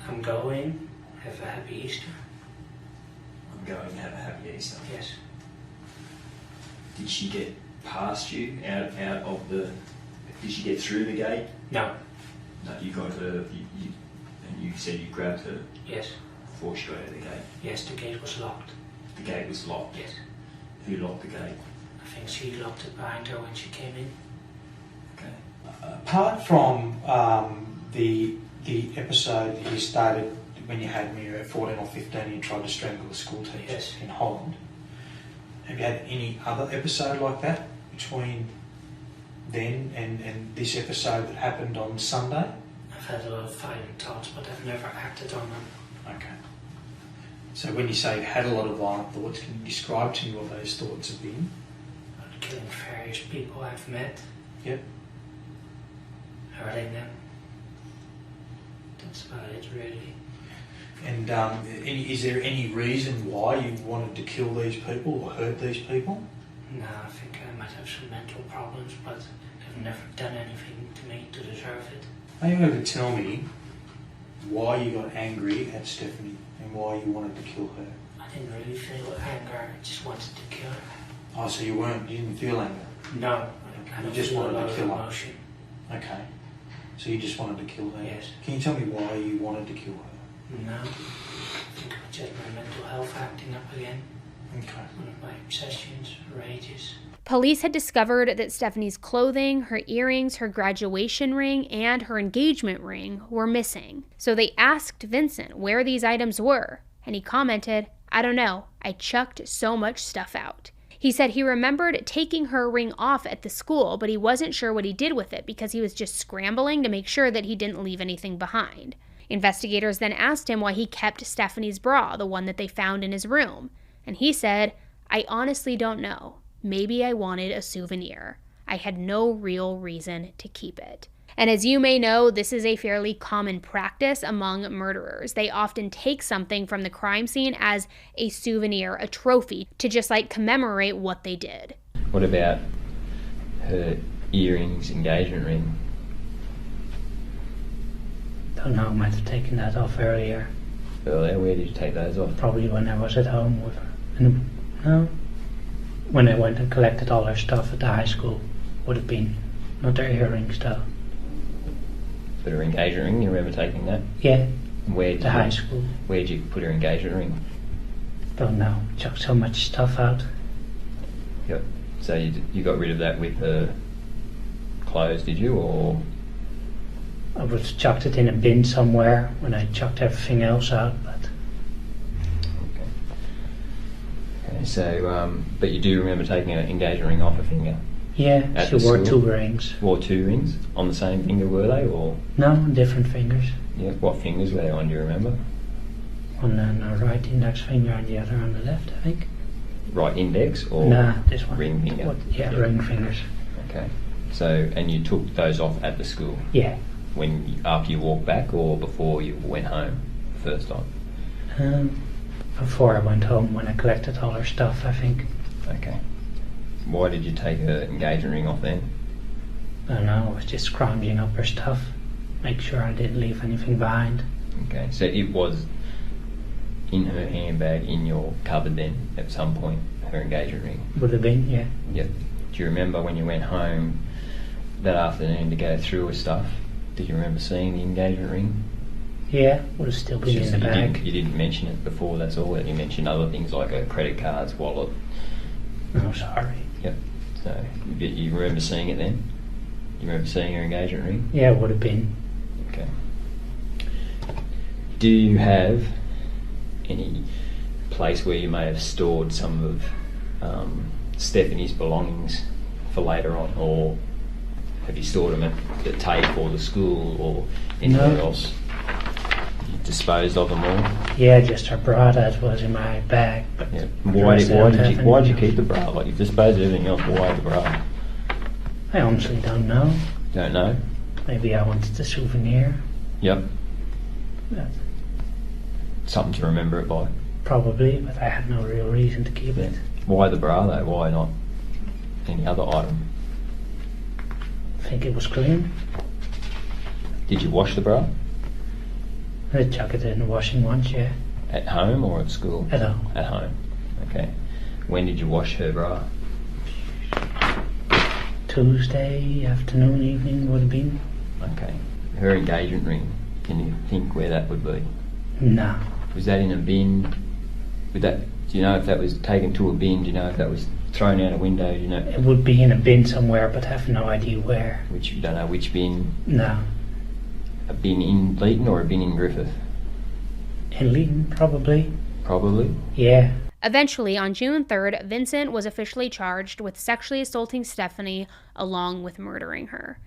I'm going. Have a happy Easter. I'm going to have a happy Easter. Yes. Did she get past you, out of the... Did she get through the gate? No. No, you got her, and you said you grabbed her Yes. before she got out of the gate. Yes, the gate was locked. The gate was locked. Yes. Who locked the gate? I think she locked it behind her when she came in. Okay. Apart from the episode that you started when you had me at 14 or 15 and you tried to strangle a school teacher Yes. in Holland, have you had any other episode like that between then and this episode that happened on Sunday? I've had a lot of violent thoughts, but I've never acted on them. Okay. So when you say you've had a lot of violent thoughts, can you describe to me what those thoughts have been? About killing various people I've met, Yep. hurting them. That's about it, really. And is there any reason why you wanted to kill these people or hurt these people? No, I think I might have some mental problems, but I've never done anything to me to deserve it. Are you able to tell me why you got angry at Stephanie and why you wanted to kill her? I didn't really feel anger, I just wanted to kill her. Oh, so you didn't feel anger? No, I You don't just feel a wanted to lot of kill her? emotion. Okay. So you just wanted to kill her? Yes. Can you tell me why you wanted to kill her? No, I think it was just my mental health acting up again. Okay. One of my obsessions, rages. Police had discovered that Stephanie's clothing, her earrings, her graduation ring, and her engagement ring were missing. So they asked Vincent where these items were, and he commented, "I don't know, I chucked so much stuff out." He said he remembered taking her ring off at the school, but he wasn't sure what he did with it because he was just scrambling to make sure that he didn't leave anything behind. Investigators then asked him why he kept Stephanie's bra, the one that they found in his room. And he said, "I honestly don't know. Maybe I wanted a souvenir. I had no real reason to keep it." And as you may know, this is a fairly common practice among murderers. They often take something from the crime scene as a souvenir, a trophy, to just like commemorate what they did. What about her earrings, engagement ring? Don't know, I might have taken that off earlier. Earlier, where did you take those off? Probably when I was at home with her. When I went and collected all her stuff at the high school, would have been not her earrings though. But her engagement ring, you remember taking that? Yeah, Where did the high school. Where did you put her engagement ring? Don't know, chucked so much stuff out. Yep. So you got rid of that with her clothes, did you, or? I would have chucked it in a bin somewhere when I chucked everything else out, but Okay, so, but you do remember taking an engagement ring off her finger? yeah, At she the wore school? 2 rings. Wore 2 rings? On the same finger, were they, or? No, different fingers. Yeah, what fingers were they on, do you remember? One on the right index finger and the other on the left, I think. Right index, or? Nah, this one. Ring finger? Yeah, ring fingers. Okay. So, and you took those off at the school? Yeah. After you walked back, or before you went home the first time? Before I went home, when I collected all her stuff, I think. Okay. Why did you take her engagement ring off then? I don't know, I was just scrounging up her stuff, make sure I didn't leave anything behind. Okay, so it was in her handbag in your cupboard then at some point, her engagement ring? Would have been, yeah. Yep. Do you remember when you went home that afternoon to go through her stuff? Did you remember seeing the engagement ring? Yeah, would have still been in the bag. You didn't mention it before, that's all. You mentioned other things like her credit cards, wallet. Oh, sorry. Yep. So you remember seeing it then? You remember seeing her engagement ring? Yeah, would have been. Okay. Do you have any place where you may have stored some of Stephanie's belongings for later on, or have you stored them at the TAFE or the school or anywhere else? You disposed of them all? Yeah, just her bra that was in my bag. But yeah. Why did you keep the bra? Like, you've disposed of everything else, why the bra? I honestly don't know. Don't know? Maybe I wanted the souvenir. Yep. But something to remember it by? Probably, but I had no real reason to keep it. Why the bra though? Why not any other item? I think it was clean. Did you wash the bra? I chuck it in the washing once, yeah. At home or at school? At home. At home. Okay. When did you wash her bra? Tuesday afternoon, evening would have been. Okay. Her engagement ring, can you think where that would be? No. Was that in a bin? Do you know if that was taken to a bin? Do you know if that was thrown out a window? Do you know? It would be in a bin somewhere, but I have no idea where. Which you don't know which bin? No. A bin in Leeton or a bin in Griffith? In Leeton, probably. Probably? Yeah. Eventually, on June 3rd, Vincent was officially charged with sexually assaulting Stephanie along with murdering her.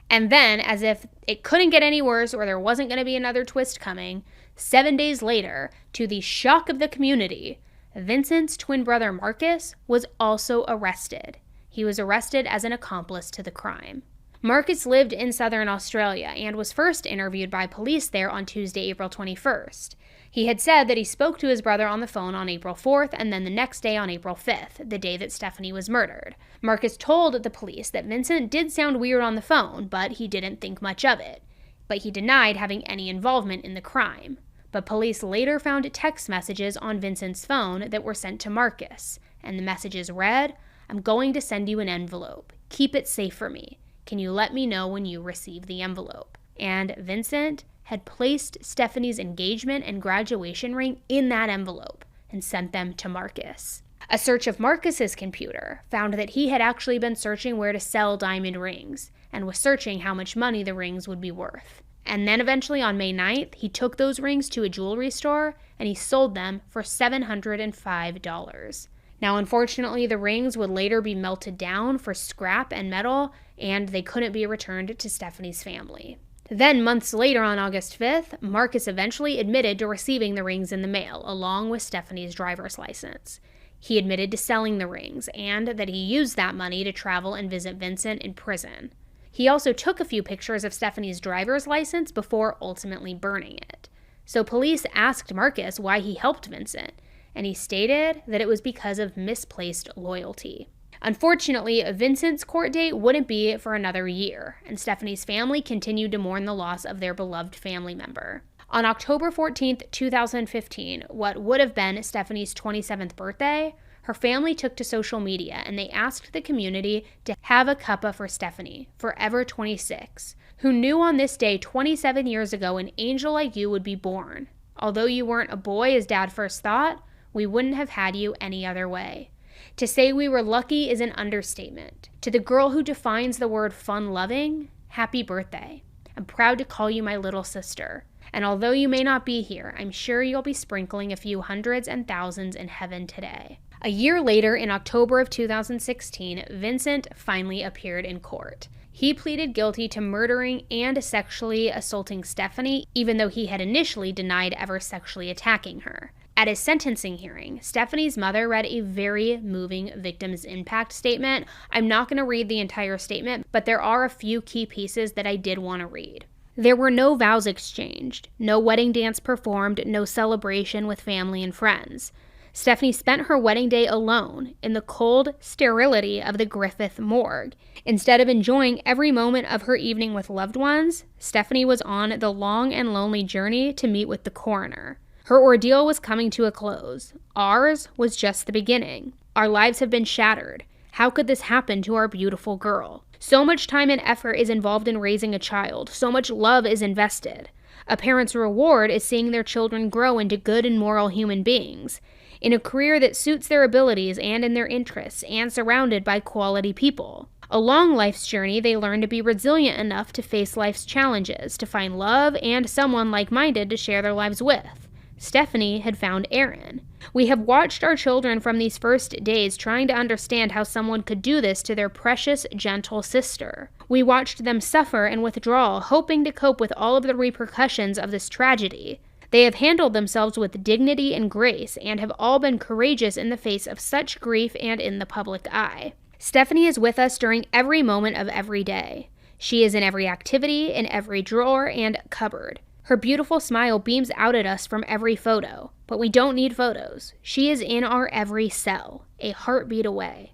And then, as if it couldn't get any worse or there wasn't going to be another twist coming, 7 days later, to the shock of the community, Vincent's twin brother Marcus was also arrested. He was arrested as an accomplice to the crime. Marcus lived in southern Australia and was first interviewed by police there on Tuesday, April 21st. He had said that he spoke to his brother on the phone on April 4th and then the next day on April 5th, the day that Stephanie was murdered. Marcus told the police that Vincent did sound weird on the phone, but he didn't think much of it. But he denied having any involvement in the crime. But police later found text messages on Vincent's phone that were sent to Marcus, and the messages read, "I'm going to send you an envelope. Keep it safe for me. Can you let me know when you receive the envelope?" And Vincent had placed Stephanie's engagement and graduation ring in that envelope and sent them to Marcus. A search of Marcus's computer found that he had actually been searching where to sell diamond rings and was searching how much money the rings would be worth. And then eventually on May 9th, he took those rings to a jewelry store and he sold them for $705. Now, unfortunately, the rings would later be melted down for scrap and metal, and they couldn't be returned to Stephanie's family. Then, months later on August 5th, Marcus eventually admitted to receiving the rings in the mail, along with Stephanie's driver's license. He admitted to selling the rings, and that he used that money to travel and visit Vincent in prison. He also took a few pictures of Stephanie's driver's license before ultimately burning it. So police asked Marcus why he helped Vincent, and he stated that it was because of misplaced loyalty. Unfortunately, Vincent's court date wouldn't be for another year, and Stephanie's family continued to mourn the loss of their beloved family member. On October 14th, 2015, what would have been Stephanie's 27th birthday, her family took to social media and they asked the community to have a cuppa for Stephanie, forever 26, who knew on this day 27 years ago an angel like you would be born. Although you weren't a boy as Dad first thought, we wouldn't have had you any other way. To say we were lucky is an understatement. To the girl who defines the word fun-loving, happy birthday. I'm proud to call you my little sister. And although you may not be here, I'm sure you'll be sprinkling a few hundreds and thousands in heaven today. A year later, in October of 2016, Vincent finally appeared in court. He pleaded guilty to murdering and sexually assaulting Stephanie, even though he had initially denied ever sexually attacking her. At his sentencing hearing, Stephanie's mother read a very moving victim's impact statement. I'm not going to read the entire statement, but there are a few key pieces that I did want to read. There were no vows exchanged, no wedding dance performed, no celebration with family and friends. Stephanie spent her wedding day alone in the cold sterility of the Griffith morgue. Instead of enjoying every moment of her evening with loved ones, Stephanie was on the long and lonely journey to meet with the coroner. Her ordeal was coming to a close. Ours was just the beginning. Our lives have been shattered. How could this happen to our beautiful girl? So much time and effort is involved in raising a child. So much love is invested. A parent's reward is seeing their children grow into good and moral human beings, in a career that suits their abilities and in their interests, and surrounded by quality people. Along life's journey, they learn to be resilient enough to face life's challenges, to find love and someone like-minded to share their lives with. Stephanie had found Aaron. We have watched our children from these first days trying to understand how someone could do this to their precious, gentle sister. We watched them suffer and withdraw, hoping to cope with all of the repercussions of this tragedy. They have handled themselves with dignity and grace, and have all been courageous in the face of such grief and in the public eye. Stephanie is with us during every moment of every day. She is in every activity, in every drawer and cupboard. Her beautiful smile beams out at us from every photo, but we don't need photos. She is in our every cell, a heartbeat away.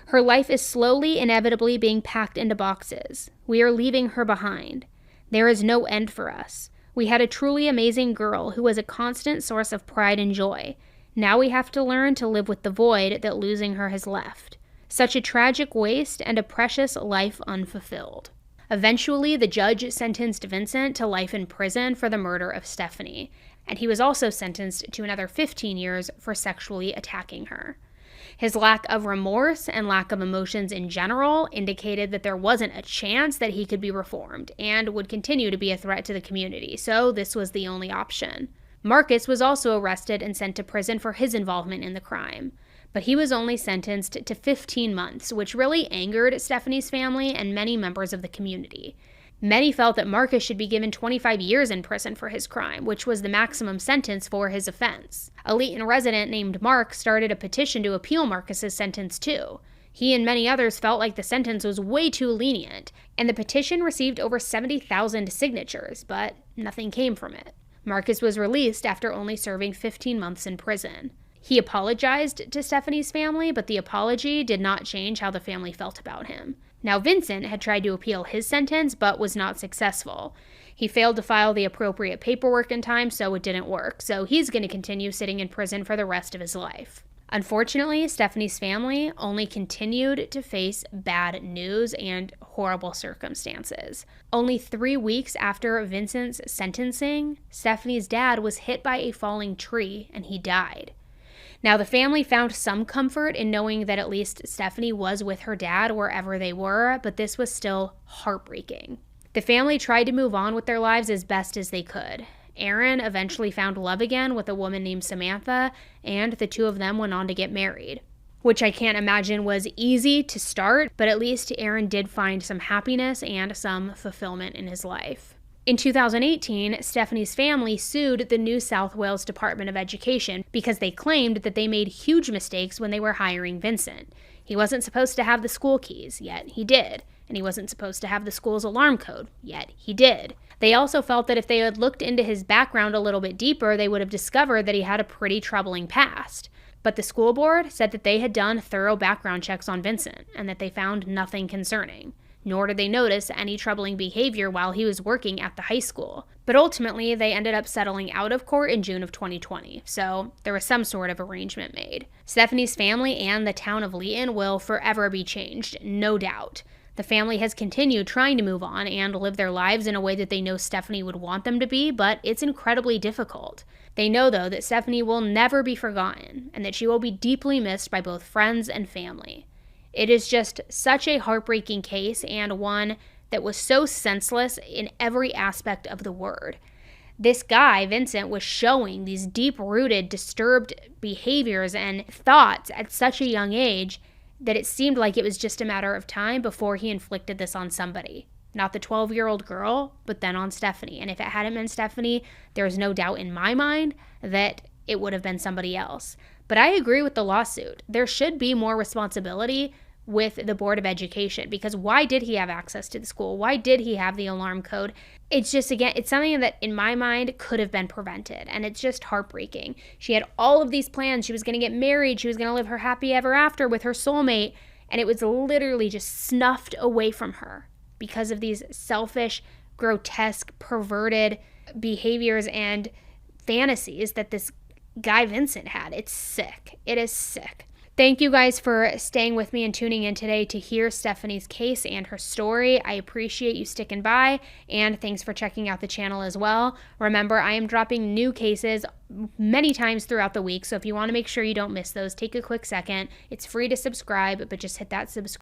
Her life is slowly, inevitably being packed into boxes. We are leaving her behind. There is no end for us. We had a truly amazing girl who was a constant source of pride and joy. Now we have to learn to live with the void that losing her has left. Such a tragic waste and a precious life unfulfilled. Eventually, the judge sentenced Vincent to life in prison for the murder of Stephanie, and he was also sentenced to another 15 years for sexually attacking her. His lack of remorse and lack of emotions in general indicated that there wasn't a chance that he could be reformed and would continue to be a threat to the community, so this was the only option. Marcus was also arrested and sent to prison for his involvement in the crime, but he was only sentenced to 15 months, which really angered Stephanie's family and many members of the community. Many felt that Marcus should be given 25 years in prison for his crime, which was the maximum sentence for his offense. A Leeton resident named Mark started a petition to appeal Marcus's sentence too. He and many others felt like the sentence was way too lenient, and the petition received over 70,000 signatures, but nothing came from it. Marcus was released after only serving 15 months in prison. He apologized to Stephanie's family, but the apology did not change how the family felt about him. Now, Vincent had tried to appeal his sentence, but was not successful. He failed to file the appropriate paperwork in time, so it didn't work. So he's going to continue sitting in prison for the rest of his life. Unfortunately, Stephanie's family only continued to face bad news and horrible circumstances. Only 3 weeks after Vincent's sentencing, Stephanie's dad was hit by a falling tree and he died. Now, the family found some comfort in knowing that at least Stephanie was with her dad wherever they were, but this was still heartbreaking. The family tried to move on with their lives as best as they could. Aaron eventually found love again with a woman named Samantha, and the two of them went on to get married, which I can't imagine was easy to start, but at least Aaron did find some happiness and some fulfillment in his life. In 2018, Stephanie's family sued the New South Wales Department of Education because they claimed that they made huge mistakes when they were hiring Vincent. He wasn't supposed to have the school keys, yet he did. And he wasn't supposed to have the school's alarm code, yet he did. They also felt that if they had looked into his background a little bit deeper, they would have discovered that he had a pretty troubling past. But the school board said that they had done thorough background checks on Vincent and that they found nothing concerning. Nor did they notice any troubling behavior while he was working at the high school. But ultimately, they ended up settling out of court in June of 2020, so there was some sort of arrangement made. Stephanie's family and the town of Leeton will forever be changed, no doubt. The family has continued trying to move on and live their lives in a way that they know Stephanie would want them to be, but it's incredibly difficult. They know, though, that Stephanie will never be forgotten and that she will be deeply missed by both friends and family. It is just such a heartbreaking case, and one that was so senseless in every aspect of the word. This guy, Vincent, was showing these deep-rooted, disturbed behaviors and thoughts at such a young age that it seemed like it was just a matter of time before he inflicted this on somebody. Not the 12-year-old girl, but then on Stephanie. And if it hadn't been Stephanie, there's no doubt in my mind that it would have been somebody else. But I agree with the lawsuit. There should be more responsibility with the Board of Education, because why did he have access to the school? Why did he have the alarm code? It's just, again, it's something that in my mind could have been prevented, and it's just heartbreaking. She had all of these plans. She was going to get married. She was going to live her happy ever after with her soulmate, and it was literally just snuffed away from her because of these selfish, grotesque, perverted behaviors and fantasies that this guy Vincent had. It's sick. It is sick. Thank you guys for staying with me and tuning in today to hear Stephanie's case and her story. I appreciate you sticking by, and thanks for checking out the channel as well. Remember, I am dropping new cases many times throughout the week, so if you want to make sure you don't miss those, take a quick second. It's free to subscribe, but just hit that subscribe